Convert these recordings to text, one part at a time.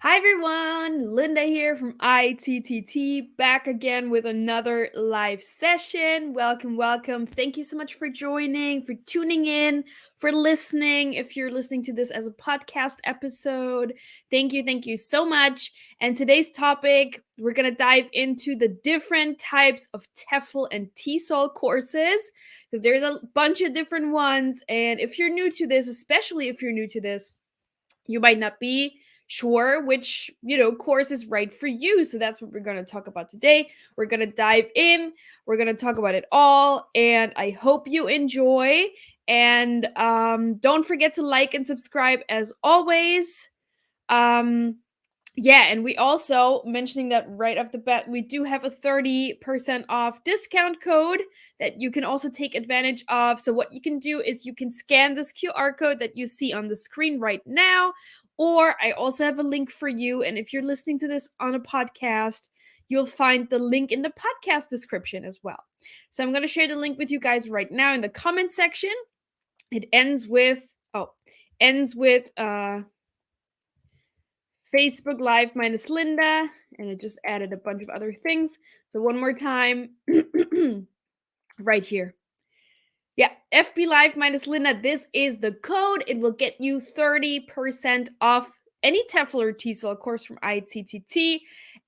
Hi everyone, Linda here from ITTT, back again with another live session. Welcome, welcome. Thank you so much for joining, for tuning in, for listening. If you're listening to this as a podcast episode, thank you so much. And today's topic, we're going to dive into the different types of TEFL and TESOL courses, because there's a bunch of different ones. And if you're new to this, especially if you're new to this, you might not be sure which course is right for you. So that's what we're going to talk about today. We're going to dive in, we're going to talk about it all, and I hope you enjoy. And don't forget to like and subscribe as always. Yeah, and we also, mentioning that right off the bat, we do have a 30% off discount code that you can also take advantage of. So what you can do is you can scan this QR code that you see on the screen right now, or I also have a link for you. And if you're listening to this on a podcast, you'll find the link in the podcast description as well. So I'm going to share the link with you guys right now in the comment section. It ends with Facebook Live minus Linda, and it just added a bunch of other things. So one more time, right here. Yeah, FB Live minus Linda, this is the code. It will get you 30% off any TEFL or TESOL course from ITTT.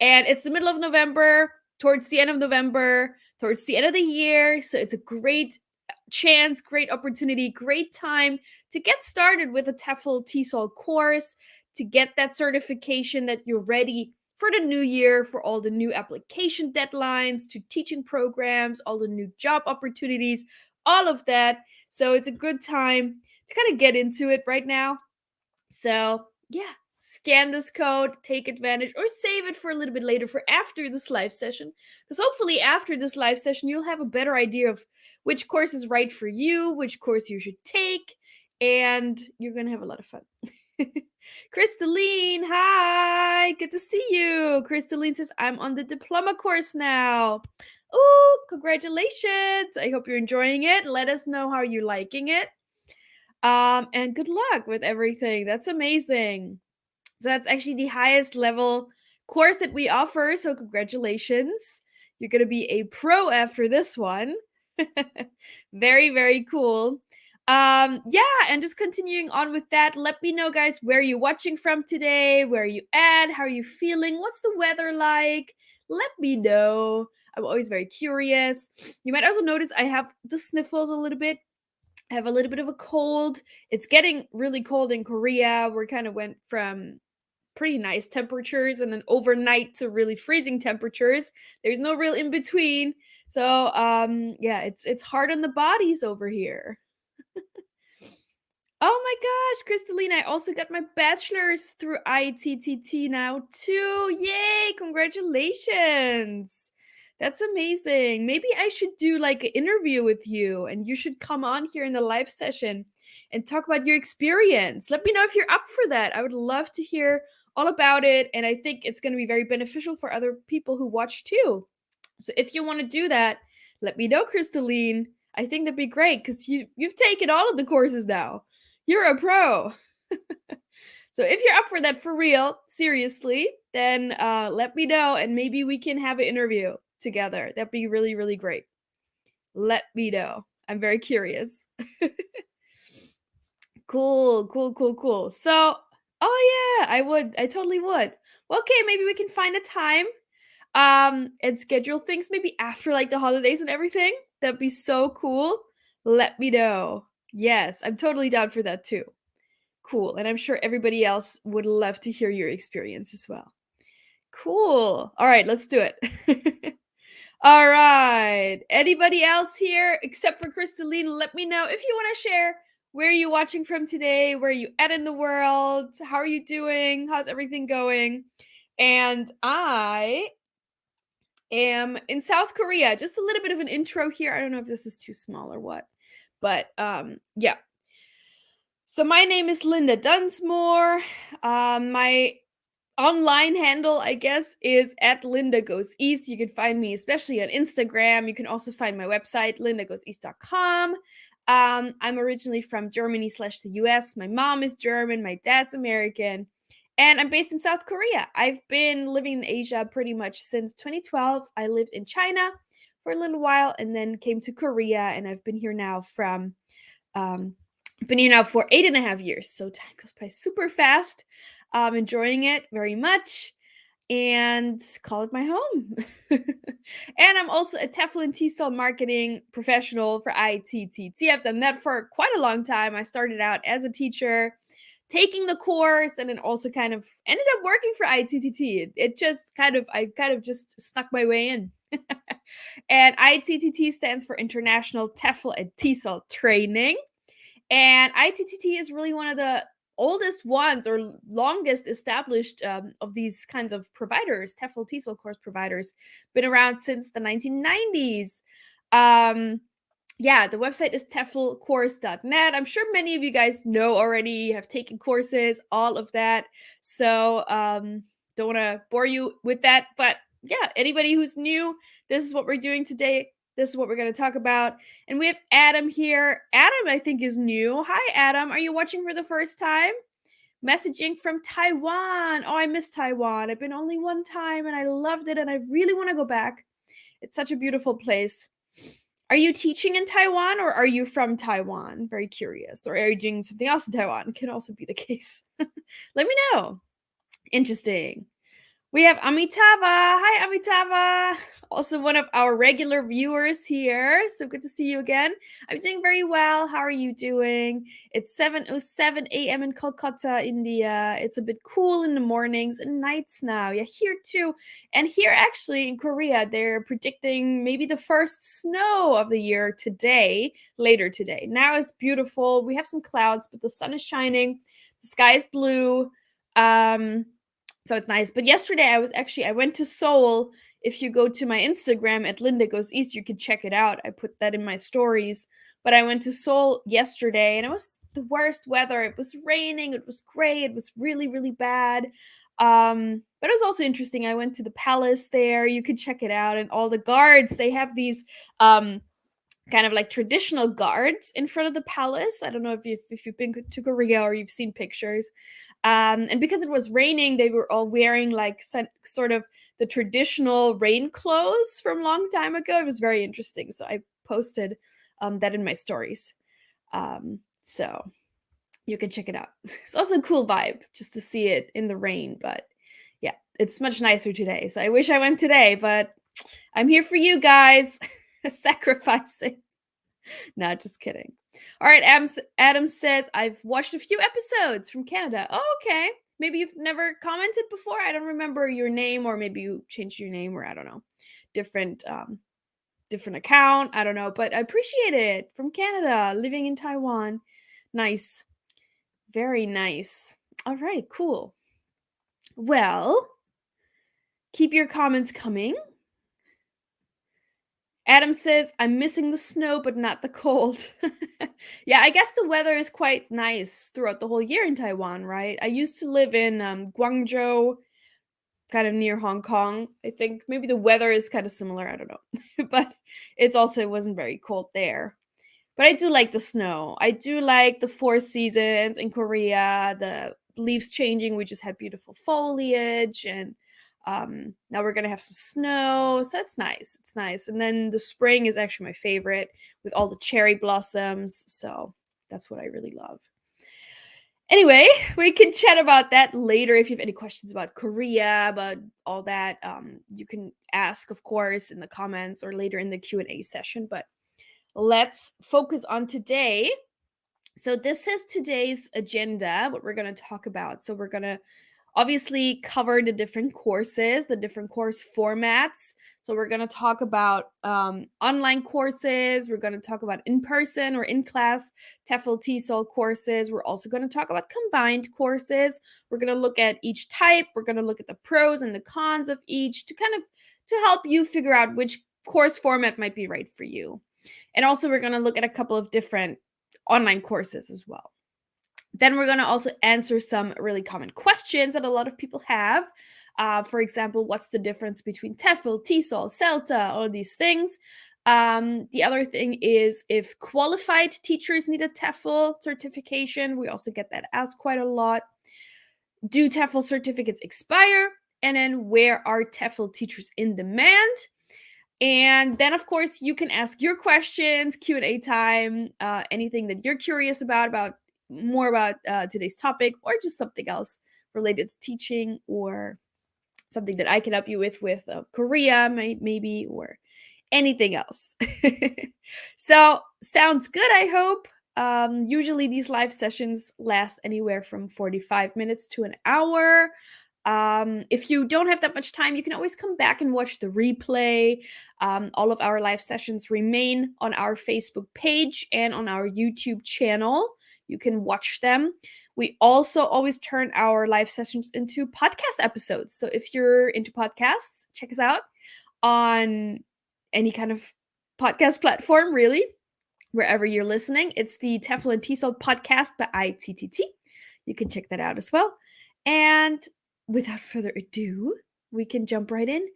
And it's the middle of November, towards the end of November, towards the end of the year. So it's a great chance, great opportunity, great time to get started with a TEFL TESOL course, to get that certification that you're ready for the new year, for all the new application deadlines, to teaching programs, all the new job opportunities, all of that. So it's a good time to kind of get into it right now. So yeah, scan this code, take advantage, or save it for a little bit later, for after this live session. Because hopefully after this live session, you'll have a better idea of which course is right for you, which course you should take, and you're going to have a lot of fun. Crystalline, hi, good to see you. Crystalline says, I'm on the diploma course now. Oh, congratulations. I hope you're enjoying it. Let us know how you're liking it. And good luck with everything. That's amazing. So that's actually the highest level course that we offer. So congratulations. You're going to be a pro after this one. Very, very cool. Yeah, and just continuing on with that, let me know, guys, where you're watching from today, where you at, how are you feeling, what's the weather like? Let me know. I'm always very curious. You might also notice I have the sniffles a little bit. I have a little bit of a cold. It's getting really cold in Korea. We kind of went from pretty nice temperatures and then overnight to really freezing temperatures. There's no real in between. So yeah, it's hard on the bodies over here. Oh my gosh, Crystalline, I also got my bachelor's through ITTT now too. Yay, congratulations. That's amazing. Maybe I should do like an interview with you, and you should come on here in the live session and talk about your experience. Let me know if you're up for that. I would love to hear all about it, and I think it's going to be very beneficial for other people who watch too. So if you want to do that, let me know, Crystalline. I think that'd be great because you've taken all of the courses now. You're a pro. So if you're up for that for real, seriously, then let me know and maybe we can have an interview together. That'd be really, really great. Let me know. I'm very curious. Cool. So, oh yeah, I would. I totally would. Well, okay, maybe we can find a time and schedule things maybe after like the holidays and everything. That'd be so cool. Let me know. Yes, I'm totally down for that too. Cool. And I'm sure everybody else would love to hear your experience as well. Cool. All right, let's do it. All right. Anybody else here except for Crystalline? Let me know if you want to share where are you watching from today? Where are you at in the world? How are you doing? How's everything going? And I am in South Korea. Just a little bit of an intro here. I don't know if this is too small or what. But yeah. So my name is Linda Dunsmore. My online handle, I guess, is at Linda Goes East. You can find me especially on Instagram. You can also find my website, lindagoeseast.com. I'm originally from Germany / the US. My mom is German. My dad's American. And I'm based in South Korea. I've been living in Asia pretty much since 2012. I lived in China for a little while and then came to Korea, and I've been here now um, for 8.5 years. So time goes by super fast. Enjoying it very much and call it my home. And I'm also a TEFL and TESOL marketing professional for ITTT. I've done that for quite a long time. I started out as a teacher, taking the course, and then also kind of ended up working for ITTT. It just I kind of just snuck my way in. And ITTT stands for International TEFL and TESOL Training. And ITTT is really one of the oldest ones or longest established of these kinds of providers, TEFL TESOL course providers, been around since the 1990s. Yeah, the website is TEFLcourse.net. I'm sure many of you guys know already, have taken courses, all of that. So don't want to bore you with that. But yeah, anybody who's new, this is what we're doing today. This is what we're going to talk about. And we have Adam here. Adam, I think, is new. Hi, Adam. Are you watching for the first time? Messaging from Taiwan. Oh, I miss Taiwan. I've been only one time and I loved it and I really want to go back. It's such a beautiful place. Are you teaching in Taiwan or are you from Taiwan? Very curious. Or are you doing something else in Taiwan? Can also be the case. Let me know. Interesting. We have Amitava. Hi, Amitava. Also one of our regular viewers here. So good to see you again. I'm doing very well. How are you doing? It's 7:07 a.m. in Kolkata, India. It's a bit cool in the mornings and nights now. Yeah, here too. And here actually in Korea, they're predicting maybe the first snow of the year today, later today. Now it's beautiful. We have some clouds, but the sun is shining. The sky is blue. So it's nice. But yesterday I went to Seoul. If you go to my Instagram at Linda Goes East, you can check it out. I put that in my stories. But I went to Seoul yesterday and it was the worst weather. It was raining, it was gray, it was really, really bad. But it was also interesting. I went to the palace there. You could check it out. And all the guards, they have these kind of like traditional guards in front of the palace. I don't know if you've been to Korea or you've seen pictures. And because it was raining, they were all wearing like sort of the traditional rain clothes from a long time ago. It was very interesting. So I posted that in my stories. So you can check it out. It's also a cool vibe just to see it in the rain. But yeah, it's much nicer today. So I wish I went today, but I'm here for you guys. Sacrificing. No, just kidding. All right, Adam says, I've watched a few episodes from Canada. Oh, okay. Maybe you've never commented before. I don't remember your name, or maybe you changed your name, or I don't know. Different account. I don't know, but I appreciate it. From Canada, living in Taiwan. Nice. Very nice. All right, cool. Well, keep your comments coming. Adam says, I'm missing the snow, but not the cold. Yeah, I guess the weather is quite nice throughout the whole year in Taiwan, right? I used to live in Guangzhou, kind of near Hong Kong. I think maybe the weather is kind of similar. I don't know. But it wasn't very cold there. But I do like the snow. I do like the 4 seasons in Korea, the leaves changing. We just had beautiful foliage, and now we're gonna have some snow. So it's nice. It's nice. And then the spring is actually my favorite with all the cherry blossoms. So that's what I really love. Anyway, we can chat about that later. If you have any questions about Korea, about all that, you can ask, of course, in the comments or later in the Q&A session. But let's focus on today. So this is today's agenda, what we're going to talk about. So we're going to obviously cover the different courses, the different course formats. So we're going to talk about online courses. We're going to talk about in-person or in-class TEFL TESOL courses. We're also going to talk about combined courses. We're going to look at each type. We're going to look at the pros and the cons of each to help you figure out which course format might be right for you. And also we're going to look at a couple of different online courses as well. Then we're going to also answer some really common questions that a lot of people have. For example, what's the difference between TEFL, TESOL, CELTA, all of these things. The other thing is if qualified teachers need a TEFL certification. We also get that asked quite a lot. do TEFL certificates expire? And then where are TEFL teachers in demand? And then, of course, you can ask your questions, Q&A time, anything that you're curious about more about today's topic, or just something else related to teaching, or something that I can help you with Korea, maybe, or anything else. So, sounds good, I hope. Usually these live sessions last anywhere from 45 minutes to an hour. If you don't have that much time, you can always come back and watch the replay. All of our live sessions remain on our Facebook page and on our YouTube channel. You can watch them. We also always turn our live sessions into podcast episodes. So if you're into podcasts, check us out on any kind of podcast platform, really, wherever you're listening. It's the TEFL and TESOL podcast by ITTT. You can check that out as well. And without further ado, we can jump right in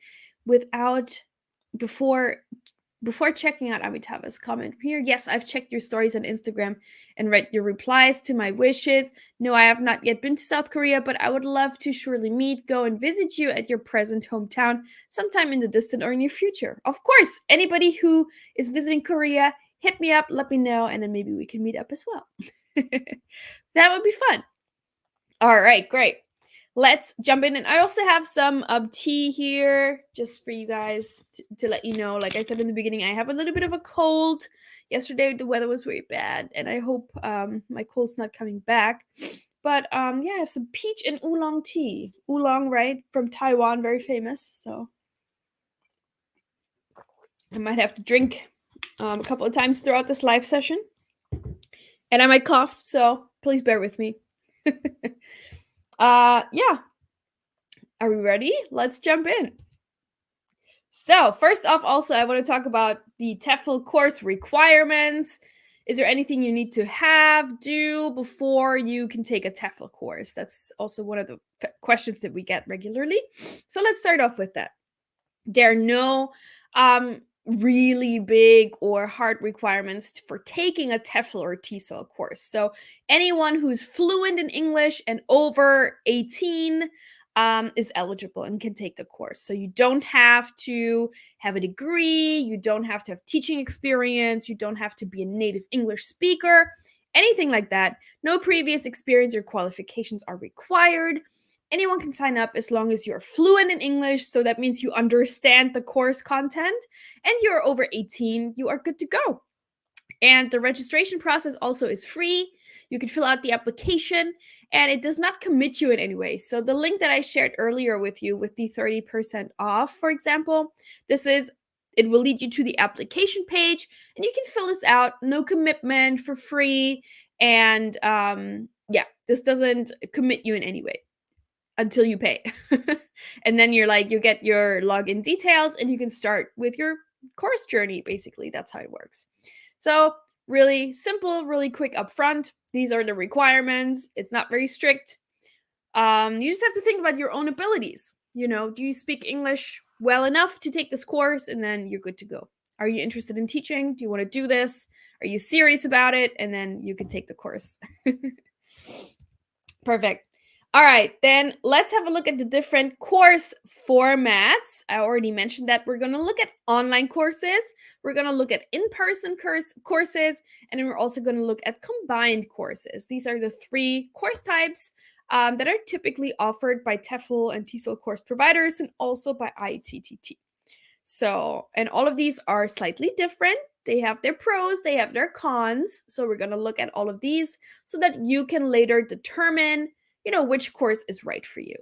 before checking out Amitava's comment here. Yes, I've checked your stories on Instagram and read your replies to my wishes. No, I have not yet been to South Korea, but I would love to surely go and visit you at your present hometown sometime in the distant or near future. Of course, anybody who is visiting Korea, hit me up, let me know, and then maybe we can meet up as well. That would be fun. All right, great. Let's jump in. And I also have some tea here just for you guys to let you know. Like I said in the beginning, I have a little bit of a cold. Yesterday, the weather was very bad, and I hope my cold's not coming back. But yeah, I have some peach and oolong tea. Oolong, right? From Taiwan, very famous. So I might have to drink a couple of times throughout this live session. And I might cough, so please bear with me. Yeah. Are we ready? Let's jump in. So, first off, also, I want to talk about the TEFL course requirements. Is there anything you need to do before you can take a TEFL course? That's also one of the questions that we get regularly. So, let's start off with that. There are no really big or hard requirements for taking a TEFL or TESOL course. So, anyone who's fluent in English and over 18 is eligible and can take the course. So you don't have to have a degree, you don't have to have teaching experience, you don't have to be a native English speaker, anything like that. No previous experience or qualifications are required. Anyone can sign up as long as you're fluent in English, so that means you understand the course content, and you're over 18, you are good to go. And the registration process also is free. You can fill out the application, and it does not commit you in any way. So the link that I shared earlier with you with the 30% off, for example, it will lead you to the application page, and you can fill this out, no commitment, for free. And yeah, this doesn't commit you in any way until you pay. And then you get your login details, and you can start with your course journey. Basically, that's how it works. So really simple, really quick upfront. These are the requirements. It's not very strict. You just have to think about your own abilities. Do you speak English well enough to take this course? And then you're good to go. Are you interested in teaching? Do you want to do this? Are you serious about it? And then you can take the course. Perfect. All right, then let's have a look at the different course formats. I already mentioned that we're going to look at online courses, we're going to look at in-person courses, and then we're also going to look at combined courses. These are the three course types that are typically offered by TEFL and TESOL course providers, and also by ITTT. So, and all of these are slightly different. They have their pros, they have their cons. So we're going to look at all of these so that you can later determine which course is right for you.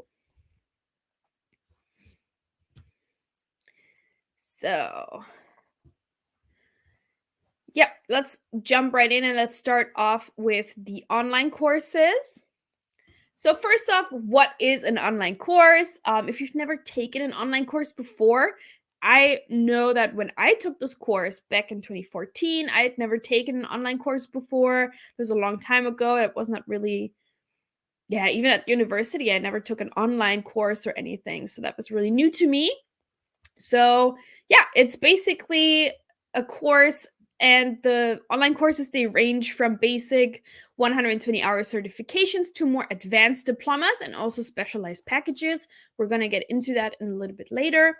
So, yeah, let's jump right in and let's start off with the online courses. So first off, what is an online course? If you've never taken an online course before, I know that when I took this course back in 2014, I had never taken an online course before. It was a long time ago. It was not really even at university, I never took an online course or anything. So that was really new to me. So yeah, it's basically a course and the online courses, they range from basic 120-hour certifications to more advanced diplomas and also specialized packages. We're going to get into that in a little bit later.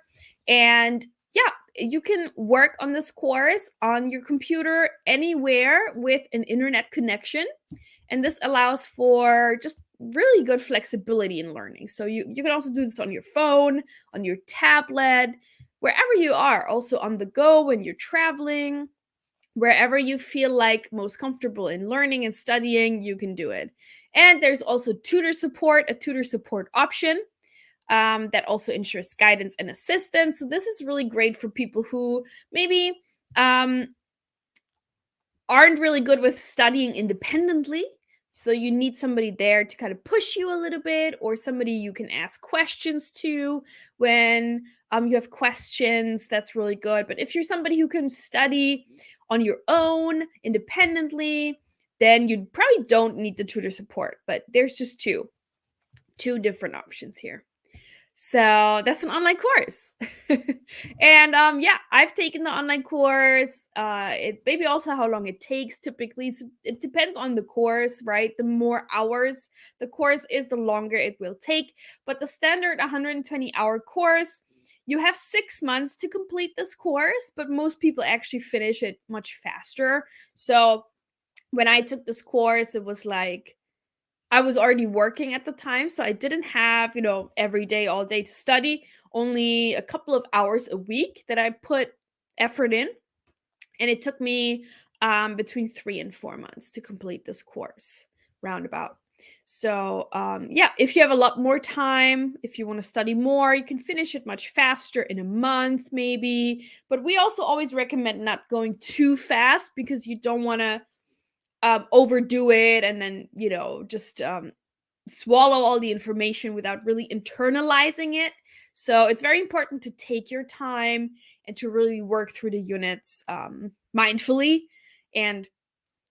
And yeah, you can work on this course on your computer anywhere with an internet connection. And this allows for just really good flexibility in learning. So you can also do this on your phone, on your tablet, wherever you are, also on the go when you're traveling. Wherever you feel like most comfortable in learning and studying, you can do it. And there's also a tutor support option that also ensures guidance and assistance. So this is really great for people who maybe aren't really good with studying independently. So you need somebody there to kind of push you a little bit, or somebody you can ask questions to when you have questions. That's really good. But if you're somebody who can study on your own independently, then you probably don't need the tutor support. But there's just two different options here. So that's an online course. And yeah, I've taken the online course. It maybe also how long it takes typically. So it depends on the course, right? The more hours the course is, the longer it will take. But the standard 120-hour course, you have 6 months to complete this course, but most people actually finish it much faster. So when I took this course, it was like I was already working at the time, so I didn't have, every day, all day to study, only a couple of hours a week that I put effort in. And it took me between 3 and 4 months to complete this course, roundabout. So, yeah, if you have a lot more time, if you want to study more, you can finish it much faster in a month, maybe. But we also always recommend not going too fast because you don't want to overdo it and then, just swallow all the information without really internalizing it. So it's very important to take your time and to really work through the units mindfully and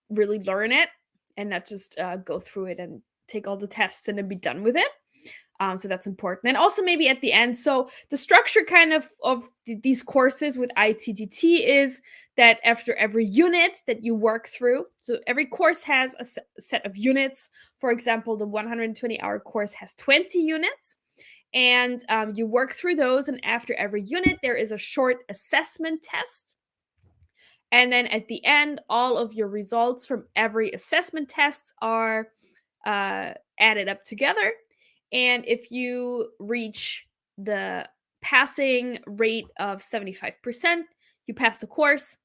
really learn it, and not just go through it and take all the tests and then be done with it. So that's important. And also maybe at the end, so the structure kind of these courses with ITTT is that after every unit that you work through, so every course has a set of units. For example, the 120-hour course has 20 units. And you work through those. And after every unit, there is a short assessment test. And then at the end, all of your results from every assessment test are added up together. And if you reach the passing rate of 75%, you pass the course.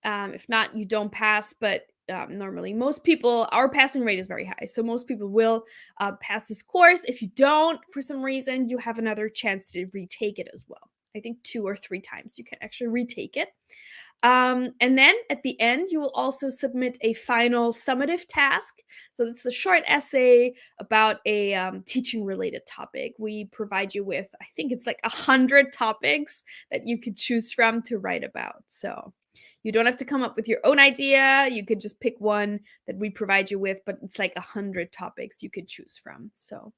If not, you don't pass. But normally, most people, our passing rate is very high. So most people will pass this course. If you don't, for some reason, you have another chance to retake it as well. I think 2 or 3 times you can actually retake it. And then at the end, you will also submit a final summative task. So it's a short essay about a teaching related topic. We provide you with, I think it's like 100 topics that you could choose from to write about. So you don't have to come up with your own idea. You could just pick one that we provide you with, but it's like 100 topics you could choose from. So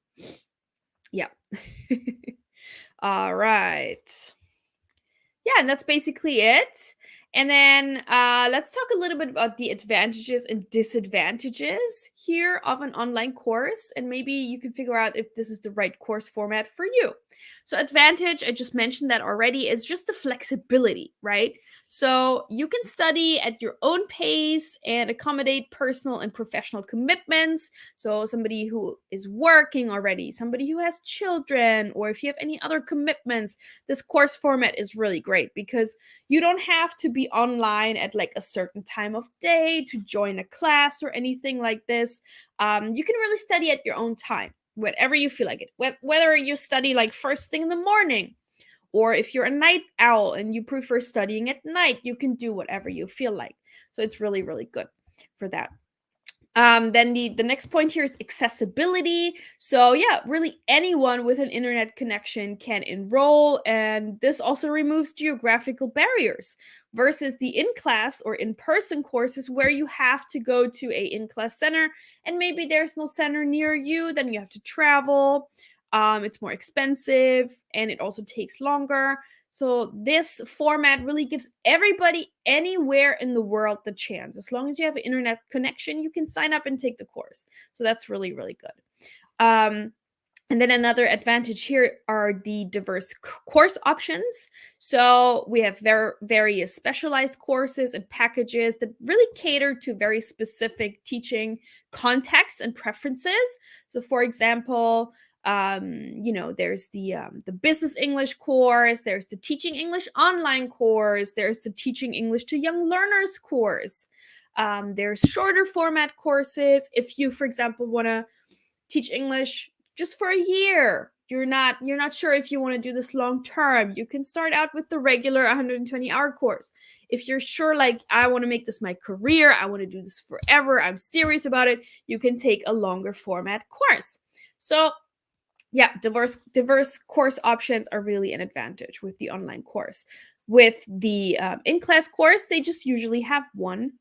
yeah. All right. Yeah, and that's basically it. And then let's talk a little bit about the advantages and disadvantages here of an online course. And maybe you can figure out if this is the right course format for you. So, advantage, I just mentioned that already, is just the flexibility, right? So, you can study at your own pace and accommodate personal and professional commitments. So, somebody who is working already, somebody who has children, or if you have any other commitments, this course format is really great because you don't have to be online at like a certain time of day to join a class or anything like this. You can really study at your own time, whenever you feel like it. Whether you study like first thing in the morning, or if you're a night owl and you prefer studying at night, you can do whatever you feel like. So it's really, really good for that. Then the next point here is accessibility. So yeah, really anyone with an internet connection can enroll, and this also removes geographical barriers versus the in-class or in-person courses where you have to go to a in-class center and maybe there's no center near you, then you have to travel. It's more expensive and it also takes longer. So this format really gives everybody anywhere in the world the chance. As long as you have an internet connection, you can sign up and take the course. So that's really, really good. And then another advantage here are the diverse course options. So we have various specialized courses and packages that really cater to very specific teaching contexts and preferences. So, for example, there's the business English course, there's the teaching English online course, there's the teaching English to young learners course. There's shorter format courses. If you, for example, want to teach English just for a year, you're not sure if you want to do this long term, you can start out with the regular 120-hour course. If you're sure, like, I want to make this my career, I want to do this forever, I'm serious about it, you can take a longer format course. So yeah, diverse course options are really an advantage with the online course. With the in-class course, they just usually have one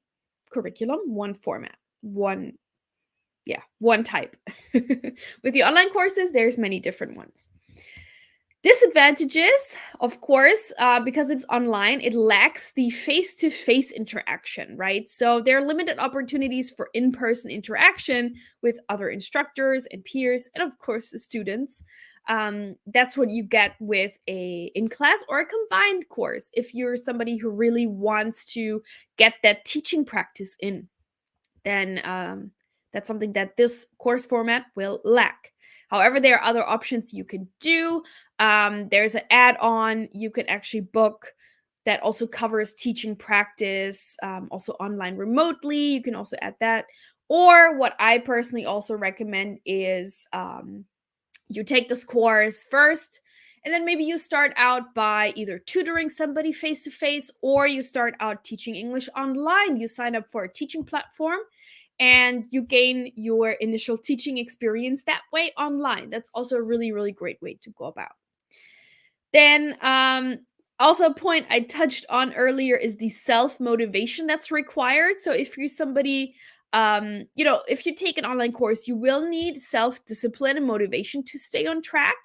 curriculum, one format, one type. With the online courses, there's many different ones. Disadvantages, of course, because it's online, it lacks the face-to-face interaction, right? So there are limited opportunities for in-person interaction with other instructors and peers, and of course, the students. That's what you get with a in-class or a combined course if you're somebody who really wants to get that teaching practice in. Then that's something that this course format will lack. However, there are other options you can do. There's an add-on you can actually book that also covers teaching practice, also online remotely. You can also add that. Or what I personally also recommend is you take this course first, and then maybe you start out by either tutoring somebody face to face, or you start out teaching English online. You sign up for a teaching platform and you gain your initial teaching experience that way online. That's also a really, really great way to go about. Then, also a point I touched on earlier is the self-motivation that's required. So if you're somebody, if you take an online course, you will need self-discipline and motivation to stay on track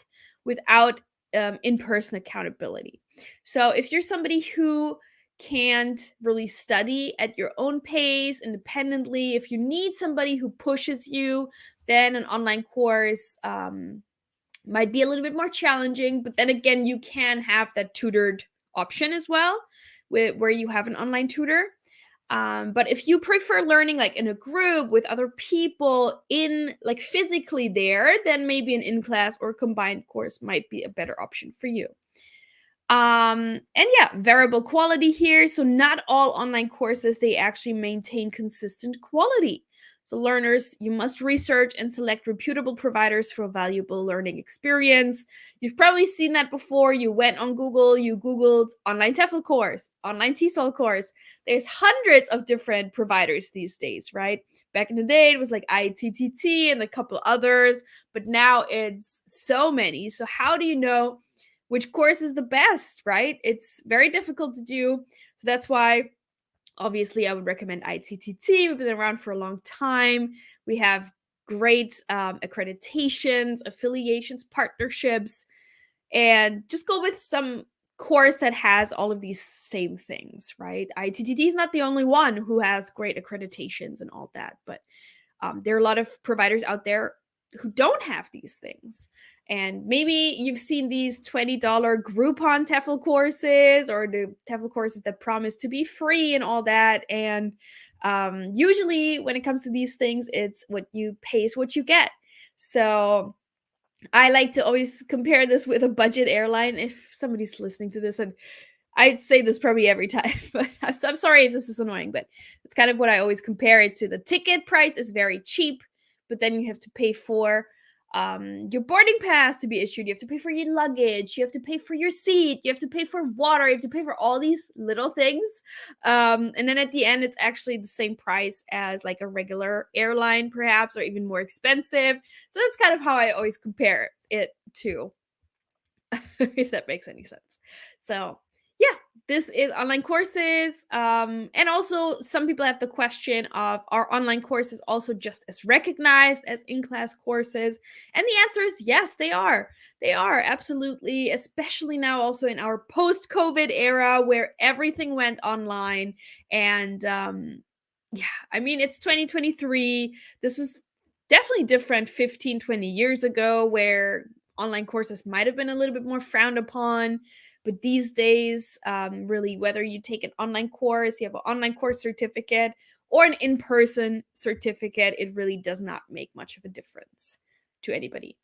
without in-person accountability. So if you're somebody who can't really study at your own pace independently, if you need somebody who pushes you, then an online course might be a little bit more challenging. But then again, you can have that tutored option as well, where you have an online tutor. But if you prefer learning like in a group with other people in like physically there, then maybe an in-class or combined course might be a better option for you. And yeah, variable quality here. So not all online courses, they actually maintain consistent quality. So learners, you must research and select reputable providers for a valuable learning experience. You've probably seen that before. You went on Google, you Googled online TEFL course, online TESOL course. There's hundreds of different providers these days, right? Back in the day, it was like ITTT and a couple others, but now it's so many. So how do you know which course is the best, right? It's very difficult to do. So that's why, obviously, I would recommend ITTT. We've been around for a long time. We have great accreditations, affiliations, partnerships, and just go with some course that has all of these same things, right? ITTT is not the only one who has great accreditations and all that, but there are a lot of providers out there who don't have these things. And maybe you've seen these $20 Groupon TEFL courses, or the TEFL courses that promise to be free and all that. And usually when it comes to these things, it's what you pay is what you get. So I like to always compare this with a budget airline. If somebody's listening to this, and I'd say this probably every time, but I'm sorry if this is annoying, but it's kind of what I always compare it to. The ticket price is very cheap, but then you have to pay for your boarding pass to be issued. You have to pay for your luggage. You have to pay for your seat. You have to pay for water. You have to pay for all these little things. And then at the end, it's actually the same price as like a regular airline, perhaps, or even more expensive. So that's kind of how I always compare it to, if that makes any sense. So yeah, this is online courses. And also, some people have the question of, are online courses also just as recognized as in-class courses? And the answer is yes, they are. They are, absolutely, especially now also in our post-COVID era where everything went online. And yeah, I mean, it's 2023. This was definitely different 15, 20 years ago, where online courses might have been a little bit more frowned upon. But these days, really, whether you take an online course, you have an online course certificate, or an in person certificate, it really does not make much of a difference to anybody.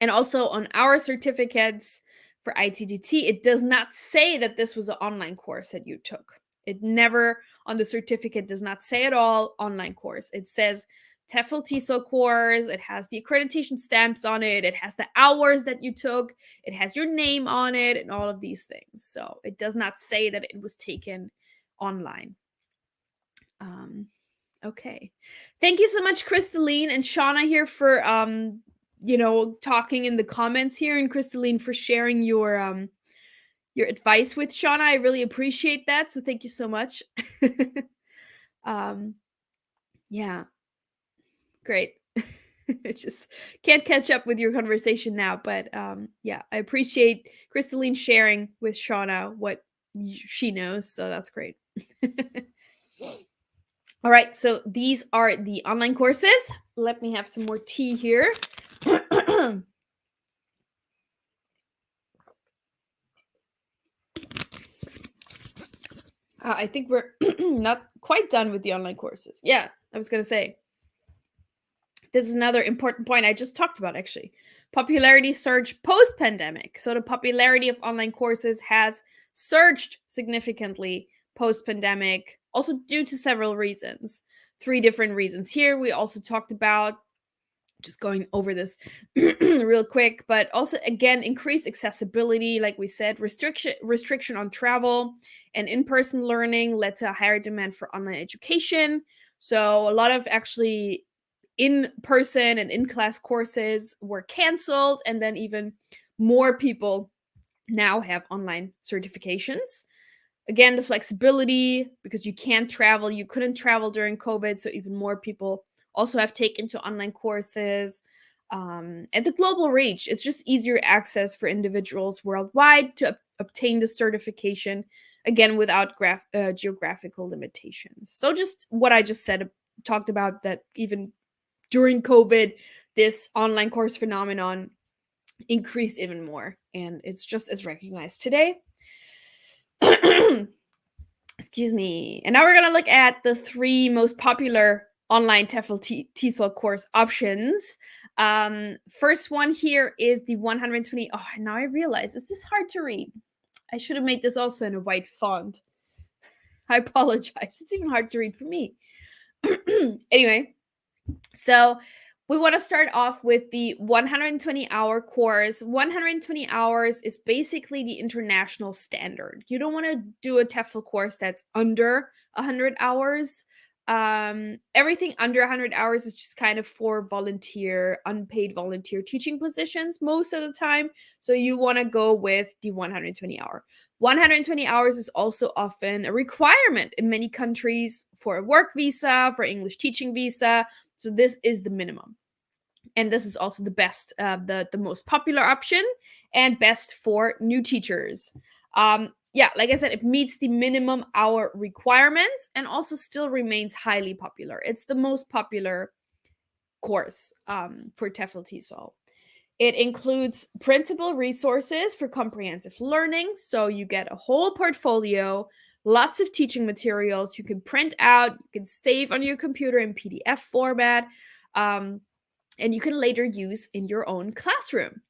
And also on our certificates for ITDT, it does not say that this was an online course that you took. It never on the certificate does not say at all online course. It says TEFLTESOL course. It has the accreditation stamps on it. It has the hours that you took. It has your name on it and all of these things. So it does not say that it was taken online. Okay. Thank you so much, Crystalline and Shauna here for talking in the comments here, and Crystalline for sharing your advice with Shauna. I really appreciate that. So thank you so much. um yeah, great. I just can't catch up with your conversation now, but yeah, I appreciate Crystalline sharing with Shauna what she knows, so that's great. All right, so these are the online courses. Let me have some more tea here. I think we're not quite done with the online courses. Yeah, I was going to say. This is another important point I just talked about, actually. Popularity surged post pandemic. So the popularity of online courses has surged significantly post pandemic, also due to several reasons. 3 different reasons here. We also talked about, just going over this real quick, but also again increased accessibility, like we said, restriction on travel and in-person learning led to a higher demand for online education. So a lot of actually in-person and in-class courses were canceled, and then even more people now have online certifications. Again, the flexibility, because you can't travel, you couldn't travel during COVID, so even more people also have taken to online courses. And the global reach, it's just easier access for individuals worldwide to obtain the certification, again, without geographical limitations. So just what I just said, talked about, that even during COVID, this online course phenomenon increased even more, and it's just as recognized today. Excuse me. And now we're going to look at the 3 most popular online TEFL-TESOL course options. First one here is the 120. Oh, now I realize, is this hard to read? I should have made this also in a white font. I apologize. It's even hard to read for me. Anyway, so we want to start off with the 120-hour course. 120 hours is basically the international standard. You don't want to do a TEFL course that's under 100 hours. Everything under 100 hours is just kind of for unpaid volunteer teaching positions most of the time. So you want to go with the 120 hour. 120 hours is also often a requirement in many countries for a work visa, for English teaching visa. So this is the minimum. And this is also the best, the most popular option, and best for new teachers. Yeah, like I said, it meets the minimum hour requirements and also still remains highly popular. It's the most popular course for TEFL-TESOL. It includes printable resources for comprehensive learning. So you get a whole portfolio, lots of teaching materials you can print out, you can save on your computer in PDF format, and you can later use in your own classroom.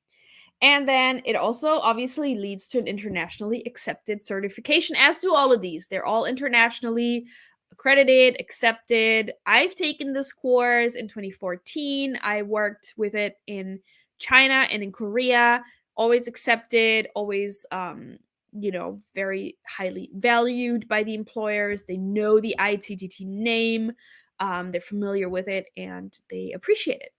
And then it also obviously leads to an internationally accepted certification, as do all of these. They're all internationally accredited, accepted. I've taken this course in 2014. I worked with it in China and in Korea. Always accepted, always very highly valued by the employers. They know the ITDT name, they're familiar with it, and they appreciate it.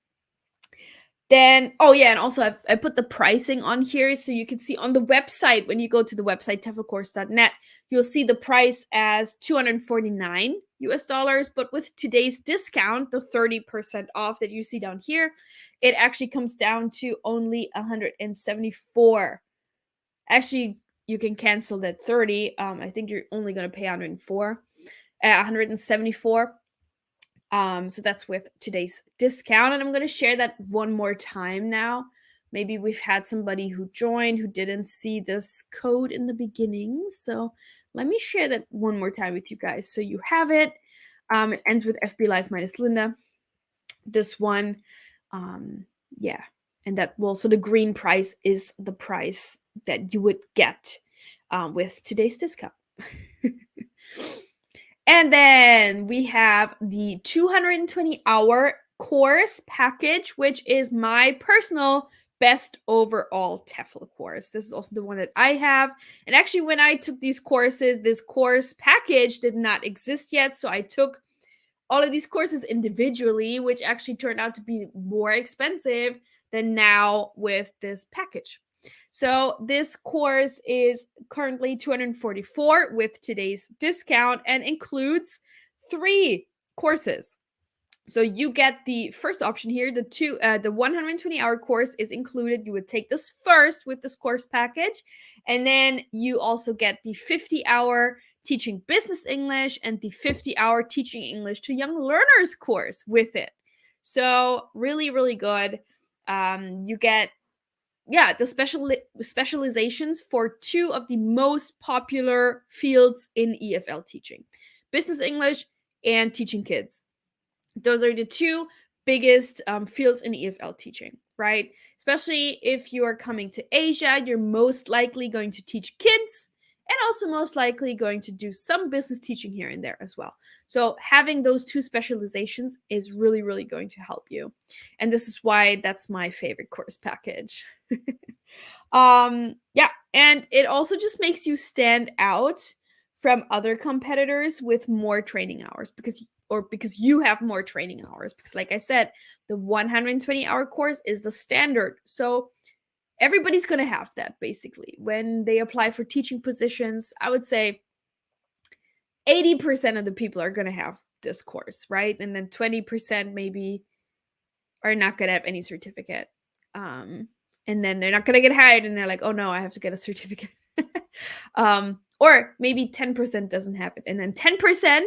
Then, oh yeah, and also I put the pricing on here so you can see on the website, when you go to the website TEFLcourse.net, you'll see the price as $249, but with today's discount, the 30% off that you see down here, it actually comes down to only 174. Actually, you can cancel that 30. I think you're only going to pay 174. So that's with today's discount. And I'm going to share that one more time now. Maybe we've had somebody who joined who didn't see this code in the beginning. So let me share that one more time with you guys so you have it. It ends with FB Live minus Linda. This one, yeah. And that will, so the green price is the price that you would get with today's discount. And then we have the 220-hour course package, which is my personal best overall TEFL course. This is also the one that I have. And actually, when I took these courses, this course package did not exist yet. So I took all of these courses individually, which actually turned out to be more expensive than now with this package. So this course is currently $244 with today's discount and includes 3 courses. So you get the first option here, the 120-hour course is included. You would take this first with this course package, and then you also get the 50-hour teaching business English and the 50-hour teaching English to young learners course with it. So really, really good. You get the specializations for 2 of the most popular fields in EFL teaching: business English and teaching kids. Those are the 2 biggest fields in EFL teaching, right? Especially if you are coming to Asia, you're most likely going to teach kids and also most likely going to do some business teaching here and there as well. So having those 2 specializations is really, really going to help you. And this is why that's my favorite course package. Yeah, and it also just makes you stand out from other competitors with more training hours because you have more training hours, because like I said, the 120-hour course is the standard. So everybody's going to have that basically when they apply for teaching positions. I would say 80% of the people are going to have this course, right? And then 20% maybe are not going to have any certificate. And then they're not going to get hired and they're like, oh no, I have to get a certificate. Or maybe 10% doesn't have it. And then 10%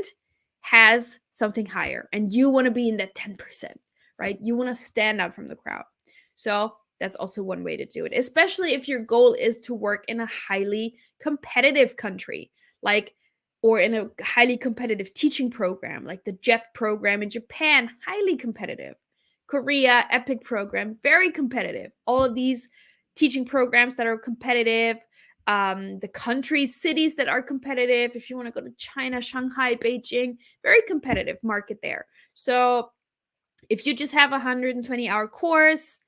has something higher and you want to be in that 10%, right? You want to stand out from the crowd. So that's also one way to do it, especially if your goal is to work in a highly competitive country, like, or in a highly competitive teaching program, like the JET program in Japan, highly competitive. Korea, EPIC program, very competitive. All of these teaching programs that are competitive, the countries, cities that are competitive. If you want to go to China, Shanghai, Beijing, very competitive market there. So if you just have a 120-hour course,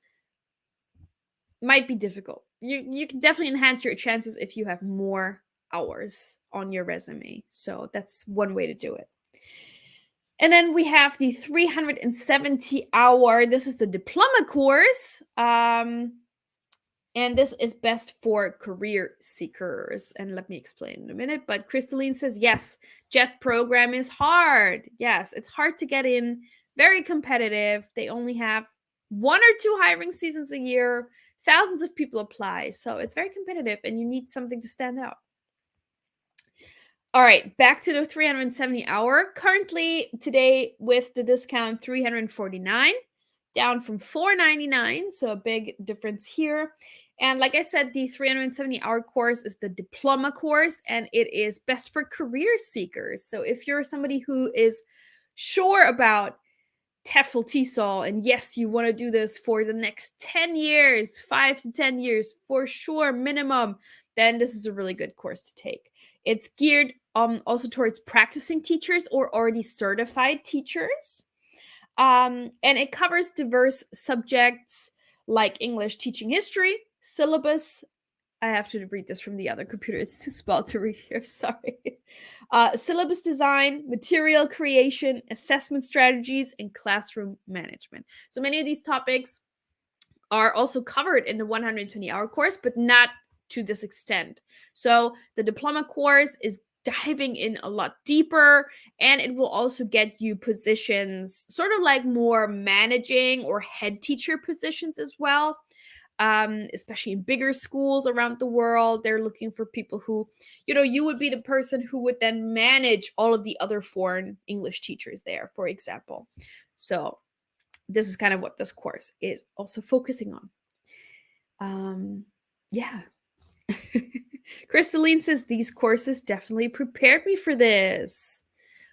might be difficult. You can definitely enhance your chances if you have more hours on your resume. So that's one way to do it. And then we have the 370-hour. This is the diploma course. And this is best for career seekers. And let me explain in a minute. But Crystalline says, yes, JET program is hard. Yes, it's hard to get in. Very competitive. They only have 1 or 2 hiring seasons a year. Thousands of people apply. So it's very competitive and you need something to stand out. All right, back to the 370-hour. Currently, today with the discount, $349, down from $499, so a big difference here. And like I said, the 370-hour course is the diploma course, and it is best for career seekers. So if you're somebody who is sure about TEFLTESOL, and yes, you want to do this for the next 10 years, 5 to 10 years, for sure, minimum, then this is a really good course to take. It's geared also towards practicing teachers or already certified teachers. And it covers diverse subjects like English teaching history, syllabus. I have to read this from the other computer. It's too small to read here. Sorry. Syllabus design, material creation, assessment strategies, and classroom management. So many of these topics are also covered in the 120-hour course, but not to this extent. So the diploma course is diving in a lot deeper, and it will also get you positions, sort of like more managing or head teacher positions as well. Especially in bigger schools around the world, they're looking for people who, you would be the person who would then manage all of the other foreign English teachers there, for example. So this is kind of what this course is also focusing on. Yeah. Crystalline says these courses definitely prepared me for this.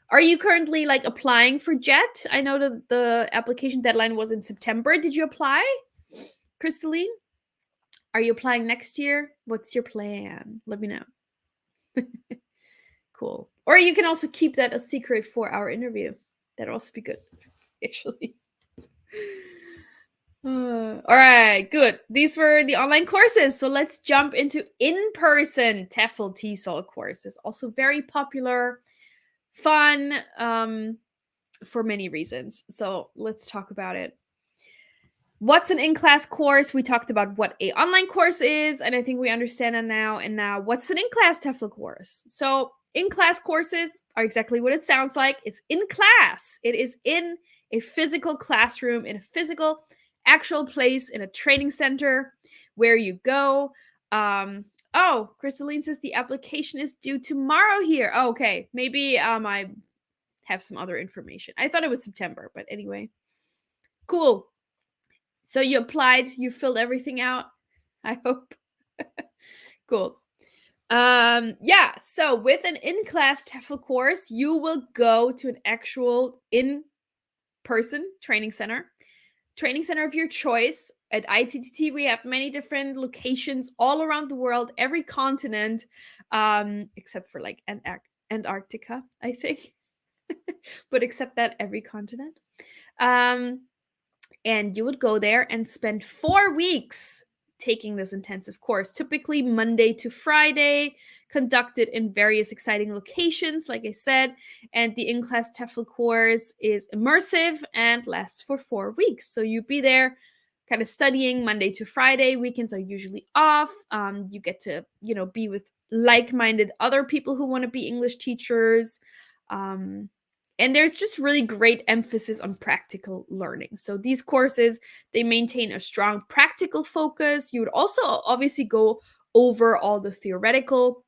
Are you currently like applying for JET? I know that the application deadline was in September. Did you apply, Crystalline? Are you applying next year? What's your plan? Let me know. Cool. Or you can also keep that a secret for our interview. That'd also be good, actually. All right, good. These were the online courses. So let's jump into in-person TEFL-TESOL courses. Also very popular, fun, for many reasons. So let's talk about it. What's an in-class course? We talked about what a online course is, and I think we understand that now. And now, what's an in-class TEFL course? So in-class courses are exactly what it sounds like. It's in class. It is in a physical classroom, in a physical actual place, in a training center where you go. Oh, Crystalline says the application is due tomorrow here. Oh, okay. Maybe I have some other information. I thought it was September, but anyway. Cool. So you applied, you filled everything out, I hope. Cool. Yeah, so with an in-class TEFL course, you will go to an actual in-person training center of your choice. At ITTT, we have many different locations all around the world, every continent, except for like Antarctica, I think. But except that, every continent. And you would go there and spend 4 weeks taking this intensive course, typically Monday to Friday, conducted in various exciting locations, like I said. And the in-class TEFL course is immersive and lasts for 4 weeks. So you'd be there kind of studying Monday to Friday. Weekends are usually off. You get to, be with like-minded other people who want to be English teachers. And there's just really great emphasis on practical learning. So these courses, they maintain a strong practical focus. You would also obviously go over all the theoretical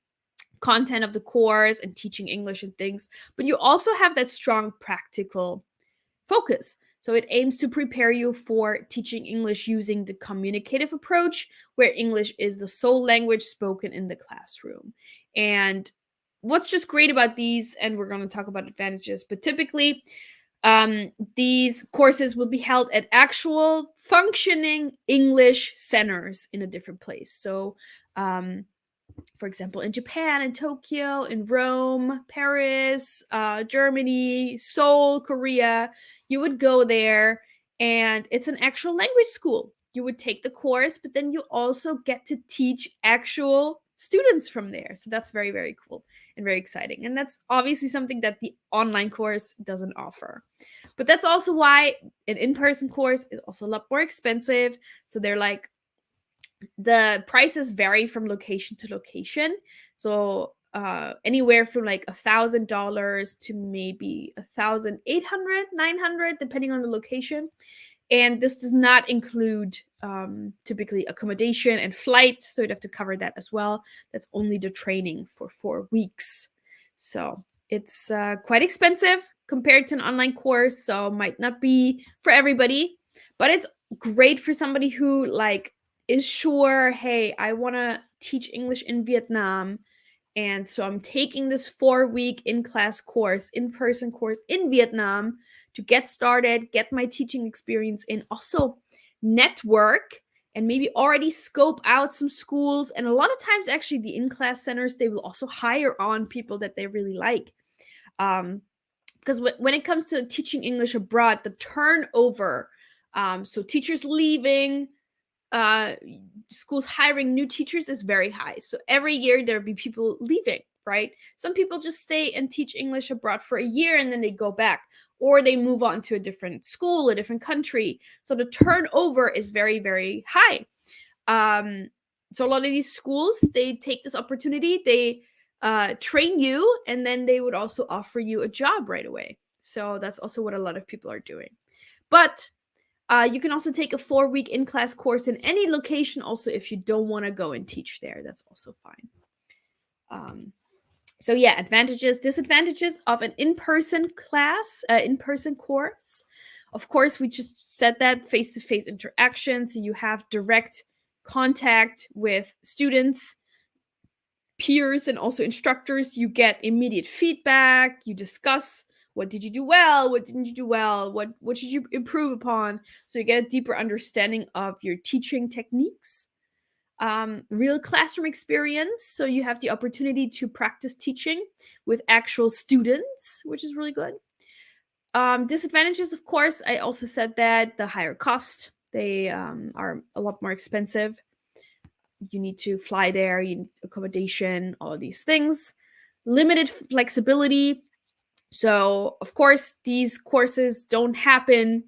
content of the course and teaching English and things, but you also have that strong practical focus. So it aims to prepare you for teaching English using the communicative approach, where English is the sole language spoken in the classroom. And what's just great about these, and we're going to talk about advantages, but typically these courses will be held at actual functioning English centers in a different place. So for example, in Japan, in Tokyo, in Rome, Paris, Germany, Seoul, Korea, you would go there and it's an actual language school. You would take the course, but then you also get to teach actual students from there. So that's very, very cool and very exciting. And that's obviously something that the online course doesn't offer. But that's also why an in-person course is also a lot more expensive. So they're like, the prices vary from location to location. So anywhere from like $1,000 to maybe 1,800, 900, depending on the location. And this does not include typically accommodation and flight. So you'd have to cover that as well. That's only the training for 4 weeks. So it's quite expensive compared to an online course. So might not be for everybody, but it's great for somebody who like is sure, hey, I want to teach English in Vietnam. And so I'm taking this 4-week in-class course, in-person course in Vietnam to get started, get my teaching experience in, also network, and maybe already scope out some schools. And a lot of times, actually, the in-class centers, they will also hire on people that they really like. Because when it comes to teaching English abroad, the turnover, so teachers leaving, schools hiring new teachers is very high. So every year there'll be people leaving. right? Some people just stay and teach English abroad for a year and then they go back, or they move on to a different school, a different country. So the turnover is very, very high. So a lot of these schools, they take this opportunity, they train you, and then they would also offer you a job right away. So that's also what a lot of people are doing. But you can also take a 4-week in-class course in any location also if you don't want to go and teach there. That's also fine. So yeah, advantages, disadvantages of an in-person class, in-person course. Of course, we just said that face-to-face interaction. So you have direct contact with students, peers, and also instructors. You get immediate feedback. You discuss what did you do well, what didn't you do well, what should you improve upon. So you get a deeper understanding of your teaching techniques. Real classroom experience. So you have the opportunity to practice teaching with actual students, which is really good. Disadvantages, of course, I also said that the higher cost. They are a lot more expensive. You need to fly there, you need accommodation, all of these things. Limited flexibility. So, of course, these courses don't happen